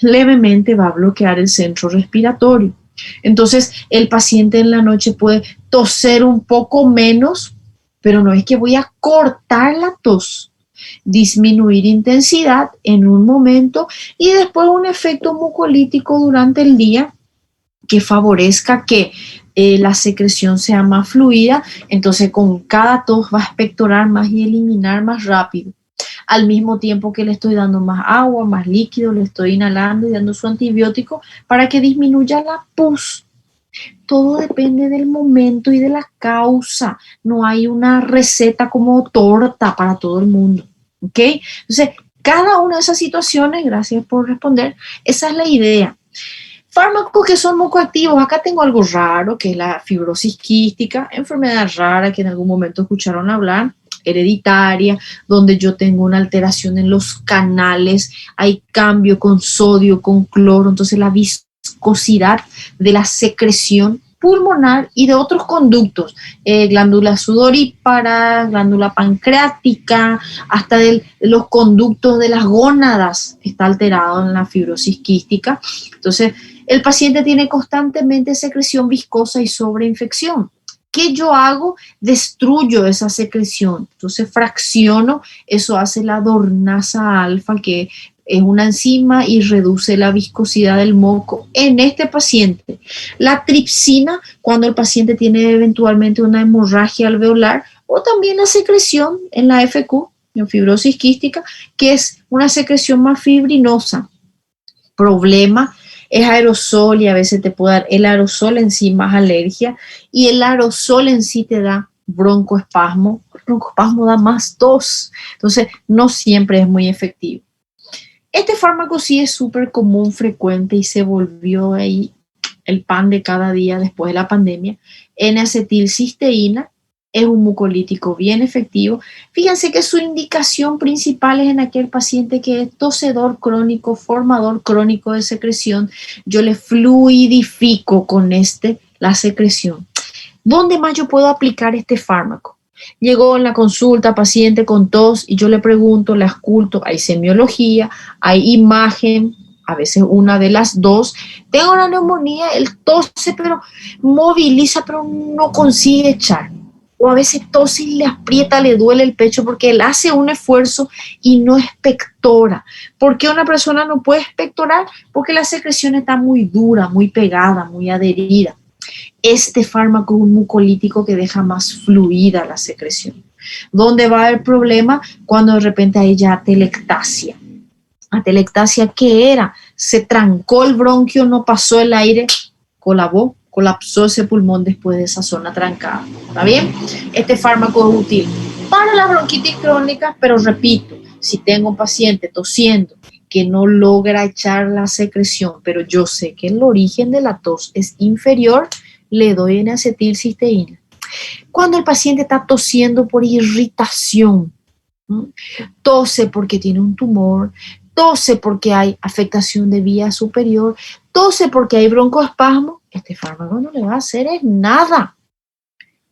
levemente va a bloquear el centro respiratorio. Entonces, el paciente en la noche puede toser un poco menos, pero no es que voy a cortar la tos. Disminuir intensidad en un momento y después un efecto mucolítico durante el día que favorezca que la secreción sea más fluida. Entonces con cada tos va a expectorar más y eliminar más rápido. Al mismo tiempo que le estoy dando más agua, más líquido, le estoy inhalando y dando su antibiótico para que disminuya la pus. Todo depende del momento y de la causa. No hay una receta como torta para todo el mundo. ¿Ok? Entonces, cada una de esas situaciones, gracias por responder, esa es la idea. Fármacos que son mucoactivos, acá tengo algo raro, que es la fibrosis quística, enfermedad rara que en algún momento escucharon hablar, hereditaria, donde yo tengo una alteración en los canales, hay cambio con sodio, con cloro, entonces la viscosidad de la secreción pulmonar y de otros conductos, glándula sudorípara, glándula pancreática, hasta de los conductos de las gónadas está alterado en la fibrosis quística. Entonces, el paciente tiene constantemente secreción viscosa y sobreinfección. ¿Qué yo hago? Destruyo esa secreción. Entonces, fracciono, eso hace la dornasa alfa, que es una enzima y reduce la viscosidad del moco en este paciente. La tripsina, cuando el paciente tiene eventualmente una hemorragia alveolar, o también la secreción en la FQ, en fibrosis quística, que es una secreción más fibrinosa. Problema es aerosol y a veces te puede dar el aerosol en sí más alergia y el aerosol en sí te da broncoespasmo. El broncoespasmo da más tos, entonces no siempre es muy efectivo. Este fármaco sí es súper común, frecuente y se volvió ahí el pan de cada día después de la pandemia. N-acetilcisteína es un mucolítico bien efectivo. Fíjense que su indicación principal es en aquel paciente que es tosedor crónico, formador crónico de secreción. Yo le fluidifico con la secreción. ¿Dónde más yo puedo aplicar este fármaco? Llegó en la consulta paciente con tos y yo le pregunto, le ausculto, hay semiología, hay imagen, a veces una de las dos. Tengo una neumonía, él tose, pero moviliza, pero no consigue echar. O a veces tose y le aprieta, le duele el pecho porque él hace un esfuerzo y no expectora. ¿Por qué una persona no puede expectorar? Porque la secreción está muy dura, muy pegada, muy adherida. Este fármaco es un mucolítico que deja más fluida la secreción. ¿Dónde va el problema? Cuando de repente hay ya atelectasia. ¿Atelectasia qué era? Se trancó el bronquio, no pasó el aire, colapsó ese pulmón después de esa zona trancada. ¿Está bien? Este fármaco es útil para la bronquitis crónica, pero repito, si tengo un paciente tosiendo que no logra echar la secreción, pero yo sé que el origen de la tos es inferior, le doy N-acetilcisteína. Cuando el paciente está tosiendo por irritación, Tose porque tiene un tumor, tose porque hay afectación de vía superior, tose porque hay broncoespasmo, este fármaco no le va a hacer es nada.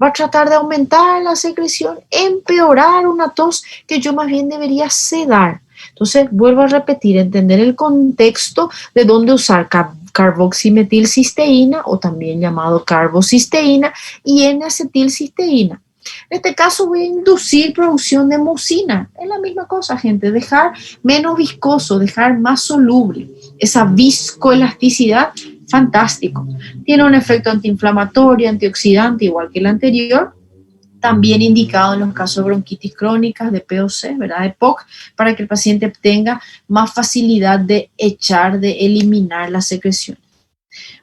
Va a tratar de aumentar la secreción, empeorar una tos que yo más bien debería sedar. Entonces, vuelvo a repetir, entender el contexto de dónde usar carboximetilcisteína o también llamado carbocisteína y N-acetilcisteína. En este caso voy a inducir producción de mucina. Es la misma cosa, gente, dejar menos viscoso, dejar más soluble. Esa viscoelasticidad, fantástico. Tiene un efecto antiinflamatorio, antioxidante, igual que el anterior. También indicado en los casos de bronquitis crónicas, de POC, ¿verdad? De POC, para que el paciente tenga más facilidad de echar, de eliminar las secreciones.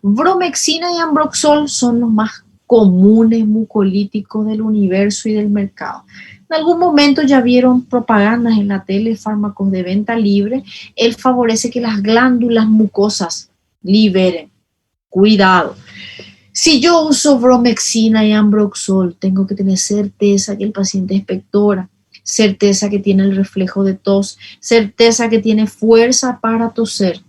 Bromexina y Ambroxol son los más comunes mucolíticos del universo y del mercado. En algún momento ya vieron propagandas en la tele, fármacos de venta libre. Él favorece que las glándulas mucosas liberen. Cuidado. Si yo uso bromexina y Ambroxol, tengo que tener certeza que el paciente expectora, certeza que tiene el reflejo de tos, certeza que tiene fuerza para toser.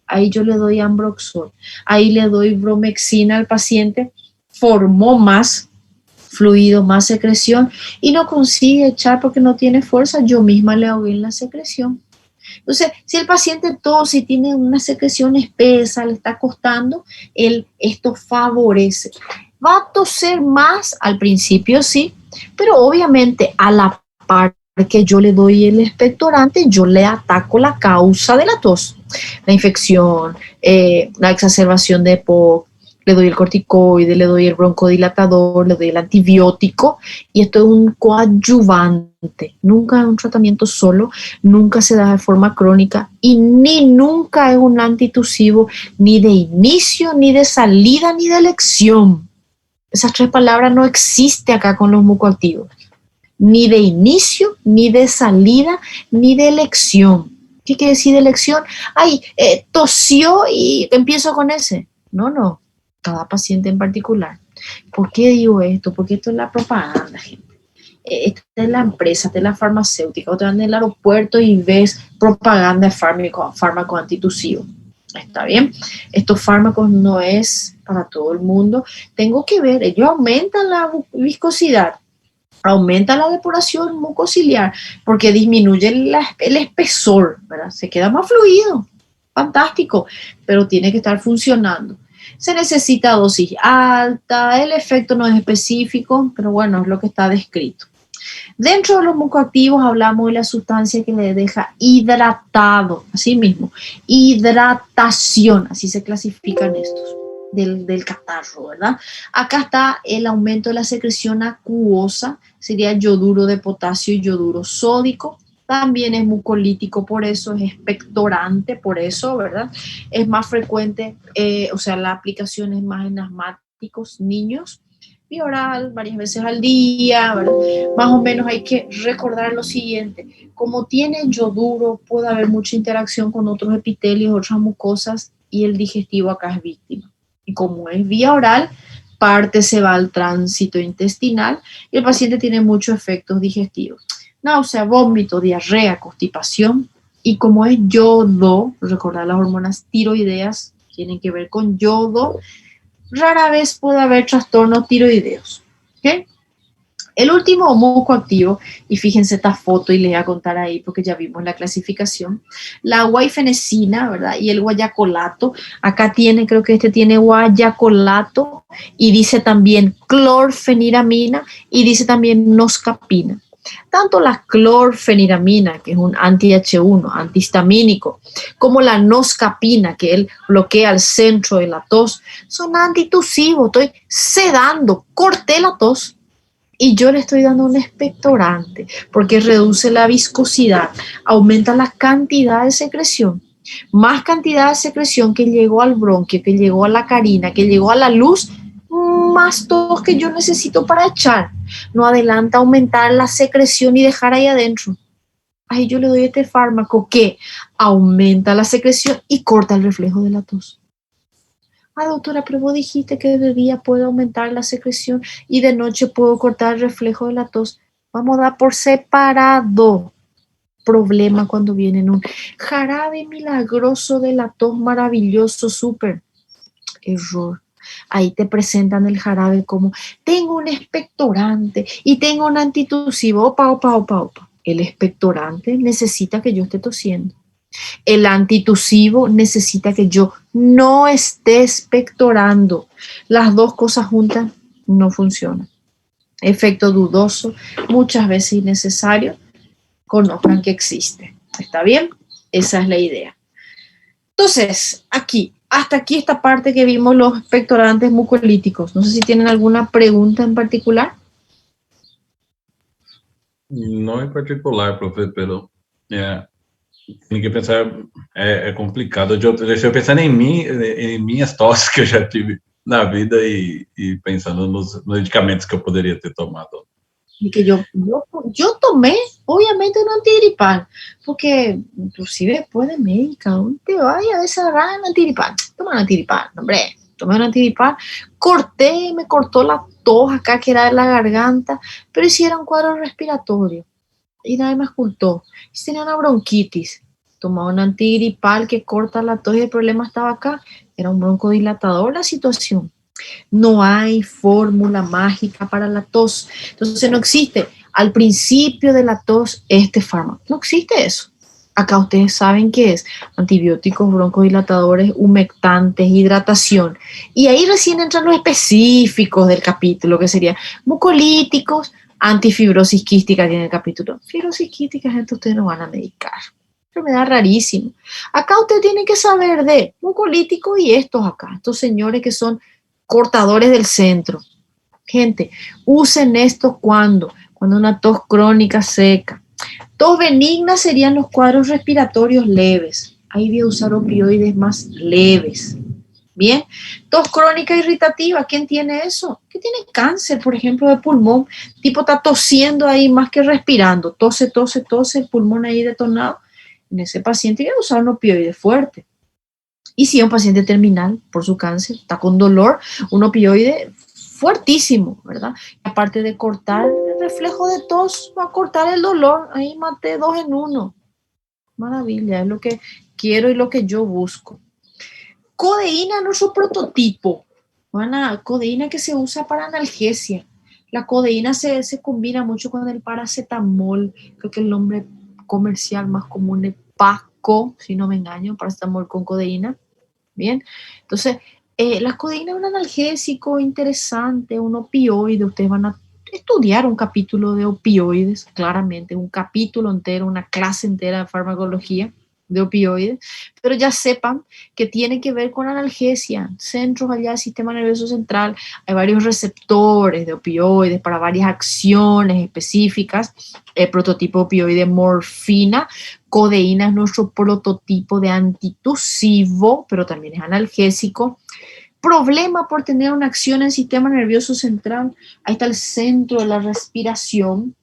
Ahí yo le doy Ambroxol, ahí le doy bromexina al paciente, formó más fluido, más secreción y no consigue echar porque no tiene fuerza, yo misma le ahogué en la secreción. Entonces, si el paciente tose y tiene una secreción espesa, le está costando, esto favorece. Va a toser más al principio, sí, pero obviamente a la par que yo le doy el expectorante, yo le ataco la causa de la tos. La infección, la exacerbación de EPOC, le doy el corticoide, le doy el broncodilatador, le doy el antibiótico y esto es un coadyuvante. Nunca es un tratamiento solo, nunca se da de forma crónica y ni nunca es un antitusivo ni de inicio, ni de salida, ni de elección. Esas tres palabras no existen acá con los mucoactivos. Ni de inicio, ni de salida, ni de elección. ¿Qué quiere decir de elección? Ay, tosió y empiezo con ese. No. Cada paciente en particular. ¿Por qué digo esto? Porque esto es la propaganda, gente. Esta es la empresa, esta es la farmacéutica. O te van en el aeropuerto y ves propaganda de fármaco antitusivo. ¿Está bien? Estos fármacos no es para todo el mundo. Tengo que ver, ellos aumentan la viscosidad, aumenta la depuración mucociliar porque disminuye el espesor, ¿verdad? Se queda más fluido. Fantástico, pero tiene que estar funcionando. Se necesita dosis alta, el efecto no es específico, pero bueno, es lo que está descrito. Dentro de los mucoactivos hablamos de la sustancia que le deja hidratado, así mismo, hidratación, así se clasifican estos, del catarro, ¿verdad? Acá está el aumento de la secreción acuosa, sería yoduro de potasio y yoduro sódico. También es mucolítico, por eso es expectorante, por eso, ¿verdad? Es más frecuente, o sea, la aplicación es más en asmáticos, niños, vía oral, varias veces al día, ¿verdad? Más o menos hay que recordar lo siguiente, como tiene yoduro, puede haber mucha interacción con otros epitelios, otras mucosas, y el digestivo acá es víctima. Y como es vía oral, parte se va al tránsito intestinal y el paciente tiene muchos efectos digestivos. Náusea, vómito, diarrea, constipación. Y como es yodo, recordar las hormonas tiroideas tienen que ver con yodo, rara vez puede haber trastornos tiroideos. ¿Okay? El último mucoactivo, y fíjense esta foto y les voy a contar ahí porque ya vimos la clasificación, la guaifenesina, ¿verdad? Y el guayacolato. Acá tiene, creo que este tiene guayacolato y dice también clorfeniramina y dice también noscapina. Tanto la clorfeniramina, que es un anti-H1, antihistamínico, como la noscapina, que él bloquea el centro de la tos, son antitusivos. Estoy sedando, corté la tos y yo le estoy dando un expectorante porque reduce la viscosidad, aumenta la cantidad de secreción. Más cantidad de secreción que llegó al bronquio, que llegó a la carina, que llegó a la luz, más tos que yo necesito para echar. No adelanta aumentar la secreción y dejar ahí adentro. Ahí yo le doy este fármaco que aumenta la secreción y corta el reflejo de la tos. Ah, doctora, pero vos dijiste que de día puedo aumentar la secreción y de noche puedo cortar el reflejo de la tos. Vamos a dar por separado. Problema cuando vienen un jarabe milagroso de la tos maravilloso, súper. Error. Ahí te presentan el jarabe como, tengo un expectorante y tengo un antitusivo. Opa, opa, opa, opa. El expectorante necesita que yo esté tosiendo. El antitusivo necesita que yo no esté expectorando. Las dos cosas juntas no funcionan. Efecto dudoso, muchas veces innecesario. Conozcan que existe. ¿Está bien? Esa es la idea. Entonces, hasta aquí esta parte que vimos los expectorantes mucolíticos. No sé si tienen alguna pregunta en particular. No en particular, profe, pero tem que pensar, é complicado. Eu estou pensando em minhas tosses que eu já tive na vida e pensando nos medicamentos que eu poderia ter tomado. Y que yo tomé, obviamente, un antigripal, porque inclusive después de médica, un te vaya a desarrollar un antigripal. Toma un antigripal, hombre, tomé un antigripal, me cortó la tos acá que era de la garganta, pero hiciera un cuadro respiratorio y nadie me ocultó. Y tenía una bronquitis, tomaba un antigripal que corta la tos y el problema estaba acá, era un broncodilatador la situación. No hay fórmula mágica para la tos. Entonces no existe al principio de la tos este fármaco. No existe eso. Acá ustedes saben qué es. Antibióticos, broncodilatadores, humectantes, hidratación. Y ahí recién entran los específicos del capítulo, que serían mucolíticos, antifibrosis quística tiene el capítulo. Fibrosis quística, gente, ustedes no van a medicar. Enfermedad rarísima. Acá ustedes tienen que saber de mucolítico y estos acá. Estos señores que son cortadores del centro. Gente, usen esto cuando una tos crónica seca. Tos benigna serían los cuadros respiratorios leves. Ahí voy a usar opioides más leves. Bien, tos crónica irritativa, ¿quién tiene eso? ¿Qué tiene cáncer, por ejemplo, de pulmón? Tipo está tosiendo ahí más que respirando. Tose, el pulmón ahí detonado. En ese paciente voy a usar un opioide fuerte. Y si es un paciente terminal por su cáncer, está con dolor, un opioide fuertísimo, ¿verdad? Aparte de cortar el reflejo de tos, va a cortar el dolor. Ahí maté 2 en 1. Maravilla, es lo que quiero y lo que yo busco. Codeína, nuestro prototipo. Codeína que se usa para analgesia. La codeína se combina mucho con el paracetamol. Creo que el nombre comercial más común es Paco, si no me engaño, paracetamol con codeína. Bien, entonces, la codeína es un analgésico interesante, un opioide. Ustedes van a estudiar un capítulo de opioides, claramente, un capítulo entero, una clase entera de farmacología de opioides, pero ya sepan que tiene que ver con analgesia, centros allá del sistema nervioso central, hay varios receptores de opioides para varias acciones específicas, el prototipo opioide morfina, codeína es nuestro prototipo de antitusivo, pero también es analgésico. Problema por tener una acción en el sistema nervioso central, ahí está el centro de la respiración,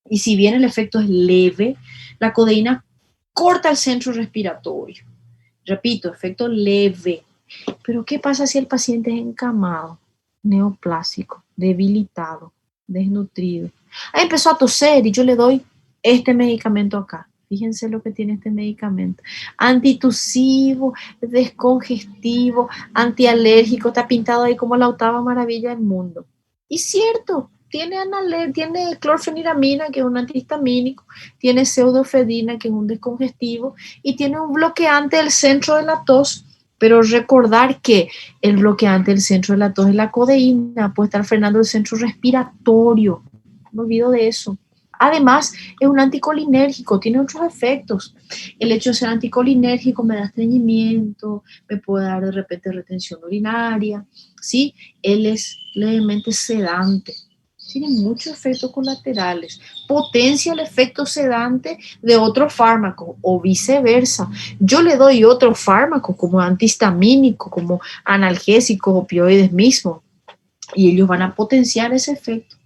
y si bien el efecto es leve, la codeína corta el centro respiratorio. Repito, efecto leve. Pero ¿qué pasa si el paciente es encamado, neoplásico, debilitado, desnutrido? Ahí empezó a toser y yo le doy este medicamento acá. Fíjense lo que tiene este medicamento. Antitusivo, descongestivo, antialérgico. Está pintado ahí como la 8ª maravilla del mundo. Y cierto, tiene clorfeniramina, que es un antihistamínico, tiene pseudofedina, que es un descongestivo, y tiene un bloqueante del centro de la tos. Pero recordar que el bloqueante del centro de la tos es la codeína, puede estar frenando el centro respiratorio. No me olvido de eso. Además, es un anticolinérgico, tiene otros efectos. El hecho de ser anticolinérgico me da estreñimiento, me puede dar de repente retención urinaria, ¿sí? Él es levemente sedante, tiene muchos efectos colaterales, potencia el efecto sedante de otro fármaco o viceversa. Yo le doy otro fármaco como antihistamínico, como analgésico, opioides mismo, y ellos van a potenciar ese efecto.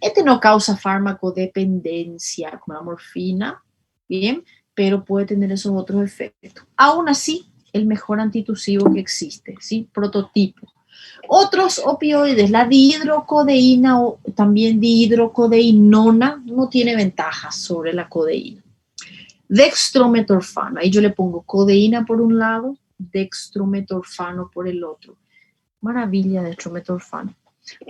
Este no causa farmacodependencia como la morfina, bien, pero puede tener esos otros efectos. Aún así, el mejor antitusivo que existe, ¿sí? Prototipo. Otros opioides, la dihidrocodeína o también dihidrocodeinona, no tiene ventajas sobre la codeína. Dextrometorfano, ahí yo le pongo codeína por un lado, dextrometorfano por el otro. Maravilla, dextrometorfano.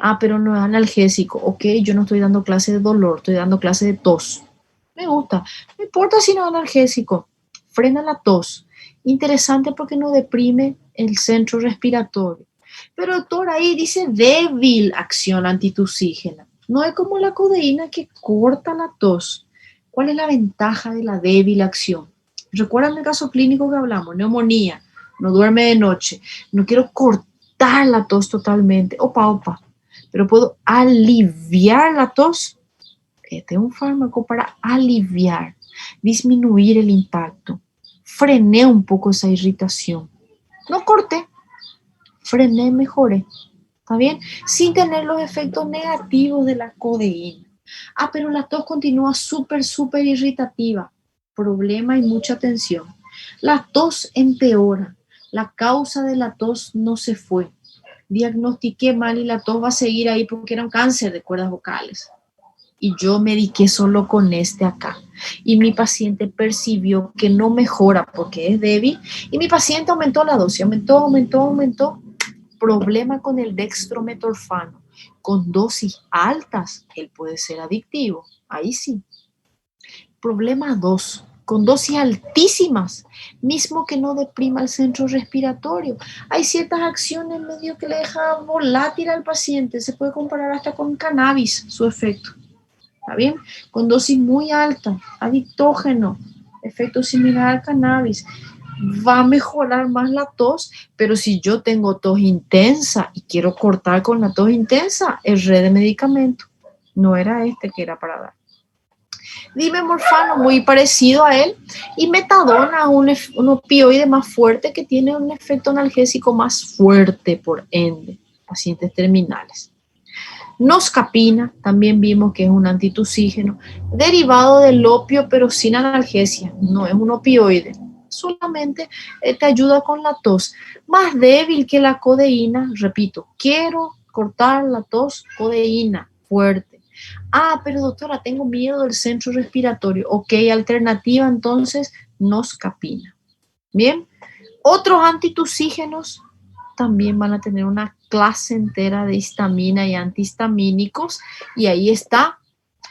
Ah, pero no es analgésico. Ok, yo no estoy dando clase de dolor, estoy dando clase de tos. Me gusta. No importa si no es analgésico. Frena la tos. Interesante porque no deprime el centro respiratorio. Pero doctor, ahí dice débil acción antitusígena. No es como la codeína que corta la tos. ¿Cuál es la ventaja de la débil acción? ¿Recuerdan el caso clínico que hablamos? Neumonía, no duerme de noche, no quiero cortar la tos totalmente. Opa. Pero puedo aliviar la tos. Este es un fármaco para aliviar, disminuir el impacto. Frené un poco esa irritación. No corté, frené, mejoré. ¿Está bien? Sin tener los efectos negativos de la codeína. Ah, pero la tos continúa súper irritativa. Problema y mucha tensión. La tos empeora. La causa de la tos no se fue. Diagnostiqué mal y la tos va a seguir ahí porque era un cáncer de cuerdas vocales. Y yo mediqué solo con este acá. Y mi paciente percibió que no mejora porque es débil. Y mi paciente aumentó la dosis, aumentó. Problema con el dextrometorfano. Con dosis altas, él puede ser adictivo. Ahí sí. Problema 2. Con dosis altísimas, mismo que no deprima el centro respiratorio. Hay ciertas acciones medio que le dejan volátil al paciente. Se puede comparar hasta con cannabis, su efecto. ¿Está bien? Con dosis muy alta, adictógeno, efecto similar al cannabis. Va a mejorar más la tos, pero si yo tengo tos intensa y quiero cortar con la tos intensa, el red de medicamento. No era este que era para dar. Dimemorfano, muy parecido a él, y metadona, un opioide más fuerte que tiene un efecto analgésico más fuerte, por ende, pacientes terminales. Noscapina, también vimos que es un antitusígeno, derivado del opio, pero sin analgesia, no es un opioide, solamente te ayuda con la tos, más débil que la codeína, repito, quiero cortar la tos, codeína, fuerte. Ah, pero doctora, tengo miedo del centro respiratorio. Ok, alternativa entonces, noscapina. Bien, otros antitusígenos también van a tener una clase entera de histamina y antihistamínicos, y ahí está,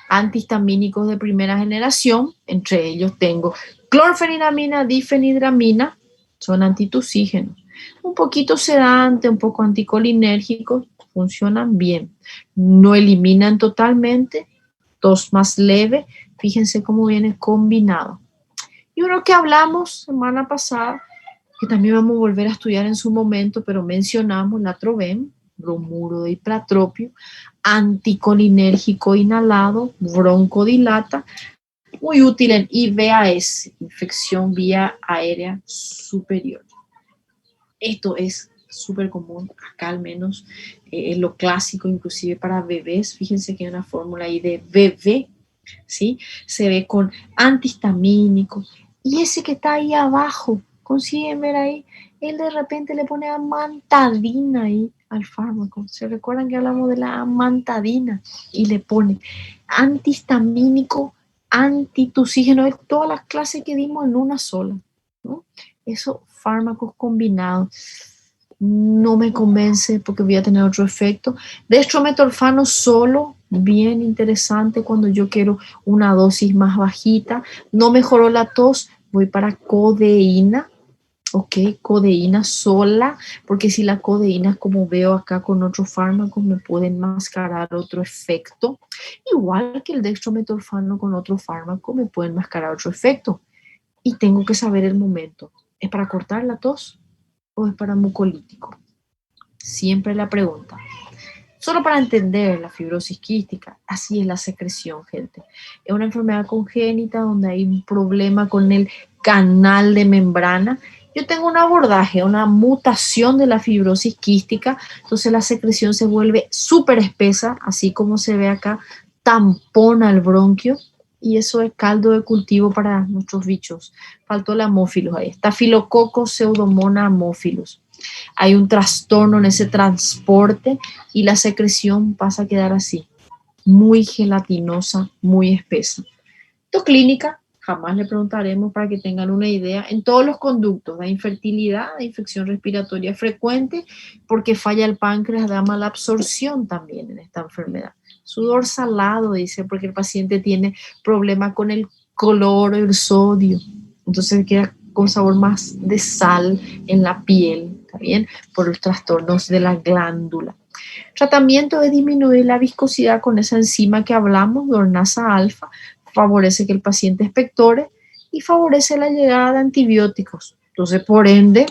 antihistamínicos de primera generación, entre ellos tengo clorfenidamina, difenidramina, son antitusígenos, un poquito sedante, un poco anticolinérgicos, funcionan bien, no eliminan totalmente, tos más leve, fíjense cómo viene combinado. Y uno que hablamos semana pasada, que también vamos a volver a estudiar en su momento, pero mencionamos la Trovem, bromuro de hipratropio, anticolinérgico inhalado, broncodilata, muy útil en IVAS, infección vía aérea superior. Esto es súper común, acá al menos es lo clásico, inclusive para bebés. Fíjense que hay una fórmula ahí de bebé, ¿sí? Se ve con antihistamínico, y ese que está ahí abajo, consiguen ver ahí, él de repente le pone amantadina ahí al fármaco. ¿Se recuerdan que hablamos de la amantadina? Y le pone antihistamínico, antitusígeno, de todas las clases que dimos en una sola, ¿no? Esos fármacos combinados no me convence porque voy a tener otro efecto. Dextrometorfano solo, bien interesante cuando yo quiero una dosis más bajita. No mejoró la tos, voy para codeína. Ok, codeína sola, porque si la codeína, como veo acá con otros fármacos, me puede enmascarar otro efecto. Igual que el dextrometorfano con otro fármaco me puede enmascarar otro efecto. Y tengo que saber el momento. ¿Es para cortar la tos o es para mucolítico? Siempre la pregunta. Solo para entender la fibrosis quística, así es la secreción, gente. Es una enfermedad congénita donde hay un problema con el canal de membrana. Yo tengo un abordaje, una mutación de la fibrosis quística, entonces la secreción se vuelve súper espesa, así como se ve acá, tampona el bronquio, y eso es caldo de cultivo para nuestros bichos. Faltó el Haemophilus ahí, Staphylococcus pseudomonas haemophilus. Hay un trastorno en ese transporte y la secreción pasa a quedar así, muy gelatinosa, muy espesa. Esto clínica, jamás le preguntaremos para que tengan una idea, en todos los conductos, da infertilidad, da infección respiratoria frecuente, porque falla el páncreas, da mala absorción también en esta enfermedad. Sudor salado, dice, porque el paciente tiene problema con el cloro y el sodio, entonces queda con sabor más de sal en la piel, ¿está bien? Por los trastornos de la glándula. Tratamiento es disminuir la viscosidad con esa enzima que hablamos, dornasa alfa, favorece que el paciente expectore y favorece la llegada de antibióticos. Entonces, por ende,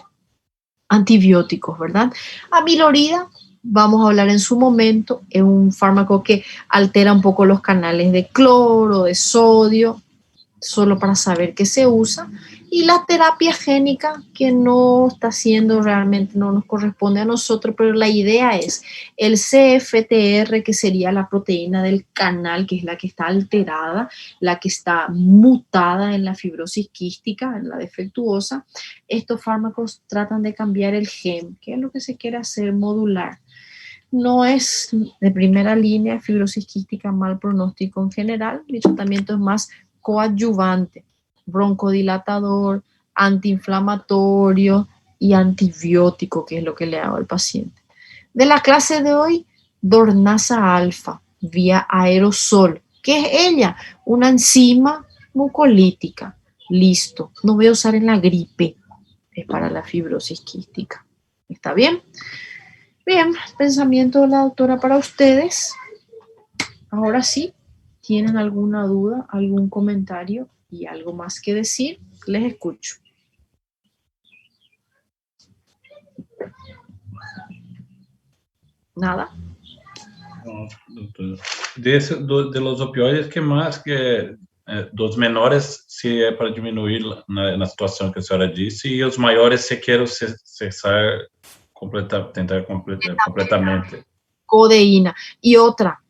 antibióticos, ¿verdad? Amilorida, vamos a hablar en su momento, es un fármaco que altera un poco los canales de cloro, de sodio, solo para saber que se usa, y la terapia génica que no está siendo realmente, no nos corresponde a nosotros, pero la idea es el CFTR, que sería la proteína del canal, que es la que está alterada, la que está mutada en la fibrosis quística, en la defectuosa. Estos fármacos tratan de cambiar el gen, que es lo que se quiere hacer, modular. No es de primera línea, fibrosis quística, mal pronóstico en general, el tratamiento es más coadyuvante, broncodilatador, antiinflamatorio y antibiótico, que es lo que le hago al paciente. De la clase de hoy, dornasa alfa, vía aerosol. ¿Qué es ella? Una enzima mucolítica. Listo, no voy a usar en la gripe, es para la fibrosis quística. ¿Está bien? Bien, pensamiento de la doctora para ustedes. Ahora sí, ¿tienen alguna duda, algún comentario y algo más que decir? Les escucho. ¿Nada? De los opioides, que más que dos menores, se é para diminuir na situação que a senhora disse, e os maiores, se quero cessar tentar completamente. Codeína. Y otra,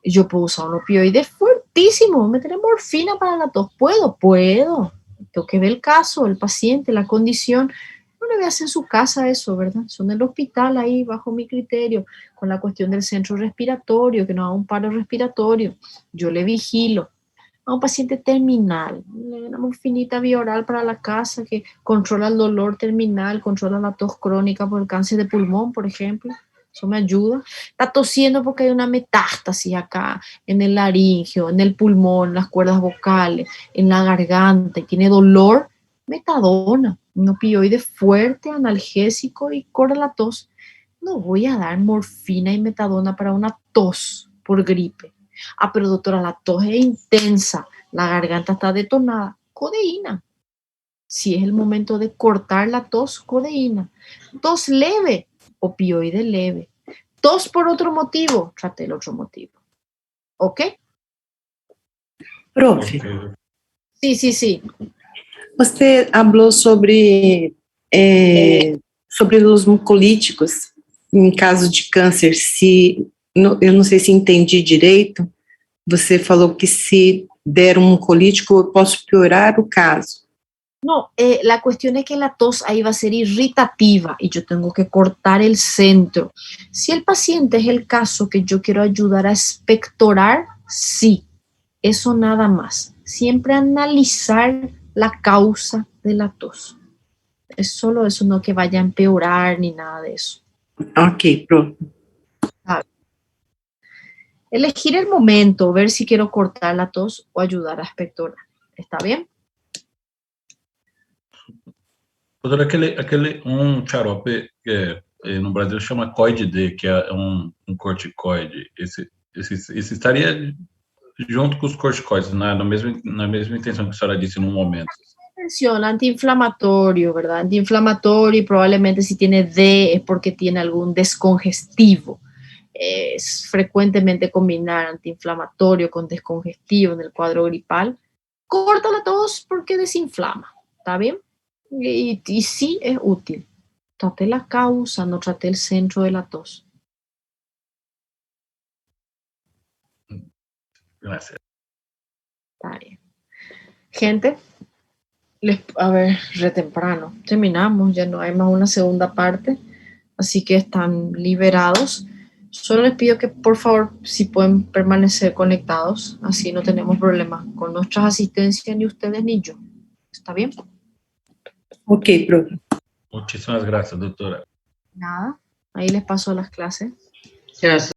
yo puedo usar un opioide fuertísimo, meter morfina para la tos. Puedo. Tengo que ver el caso, el paciente, la condición. No le voy a hacer en su casa eso, ¿verdad? Son en el hospital ahí, bajo mi criterio, con la cuestión del centro respiratorio, que no haga un paro respiratorio. Yo le vigilo. A un paciente terminal, una morfinita bioral para la casa que controla el dolor terminal, controla la tos crónica por el cáncer de pulmón, por ejemplo. Eso me ayuda. Está tosiendo porque hay una metástasis acá, en el laringio, en el pulmón, en las cuerdas vocales, en la garganta, y tiene dolor. Metadona, un opioide fuerte, analgésico y corta la tos. No voy a dar morfina y metadona para una tos por gripe. Ah, pero doctora, la tos es intensa, la garganta está detonada. Codeína. Si es el momento de cortar la tos, codeína. Tos leve, opioide leve. Tos por otro motivo, trate el otro motivo. ¿Ok? Profe, Sí. você falou sobre os mucolíticos em caso de câncer. Eu não sei se entendi direito, você falou que se der um mucolítico eu posso piorar o caso. No, la cuestión es que la tos ahí va a ser irritativa y yo tengo que cortar el centro. Si el paciente es el caso que yo quiero ayudar a expectorar, sí, eso nada más. Siempre analizar la causa de la tos. Es solo eso, no que vaya a empeorar ni nada de eso. Ok, profe. Elegir el momento, ver si quiero cortar la tos o ayudar a expectorar. ¿Está bien? Doutor, xarope que no Brasil chama Coid-D, que é corticoide. Esse estaria junto com os corticoides, na mesma intenção que a senhora disse no momento. Atención, antiinflamatorio, ¿verdad? Antiinflamatorio, y probablemente si tiene D es porque tiene algún descongestivo. Es frecuentemente combinar antiinflamatorio con descongestivo en el cuadro gripal. Corta la tos porque desinflama, ¿está bien? Y sí es útil. Trate la causa, no trate el centro de la tos. Gracias. Está bien. Gente, a ver, re temprano. Terminamos, ya no hay más una segunda parte, así que están liberados. Solo les pido que por favor si pueden permanecer conectados, así no tenemos problemas con nuestras asistencias, ni ustedes ni yo. ¿Está bien? Ok, profe. Muchísimas gracias, doctora. Nada, ahí les paso las clases. Gracias.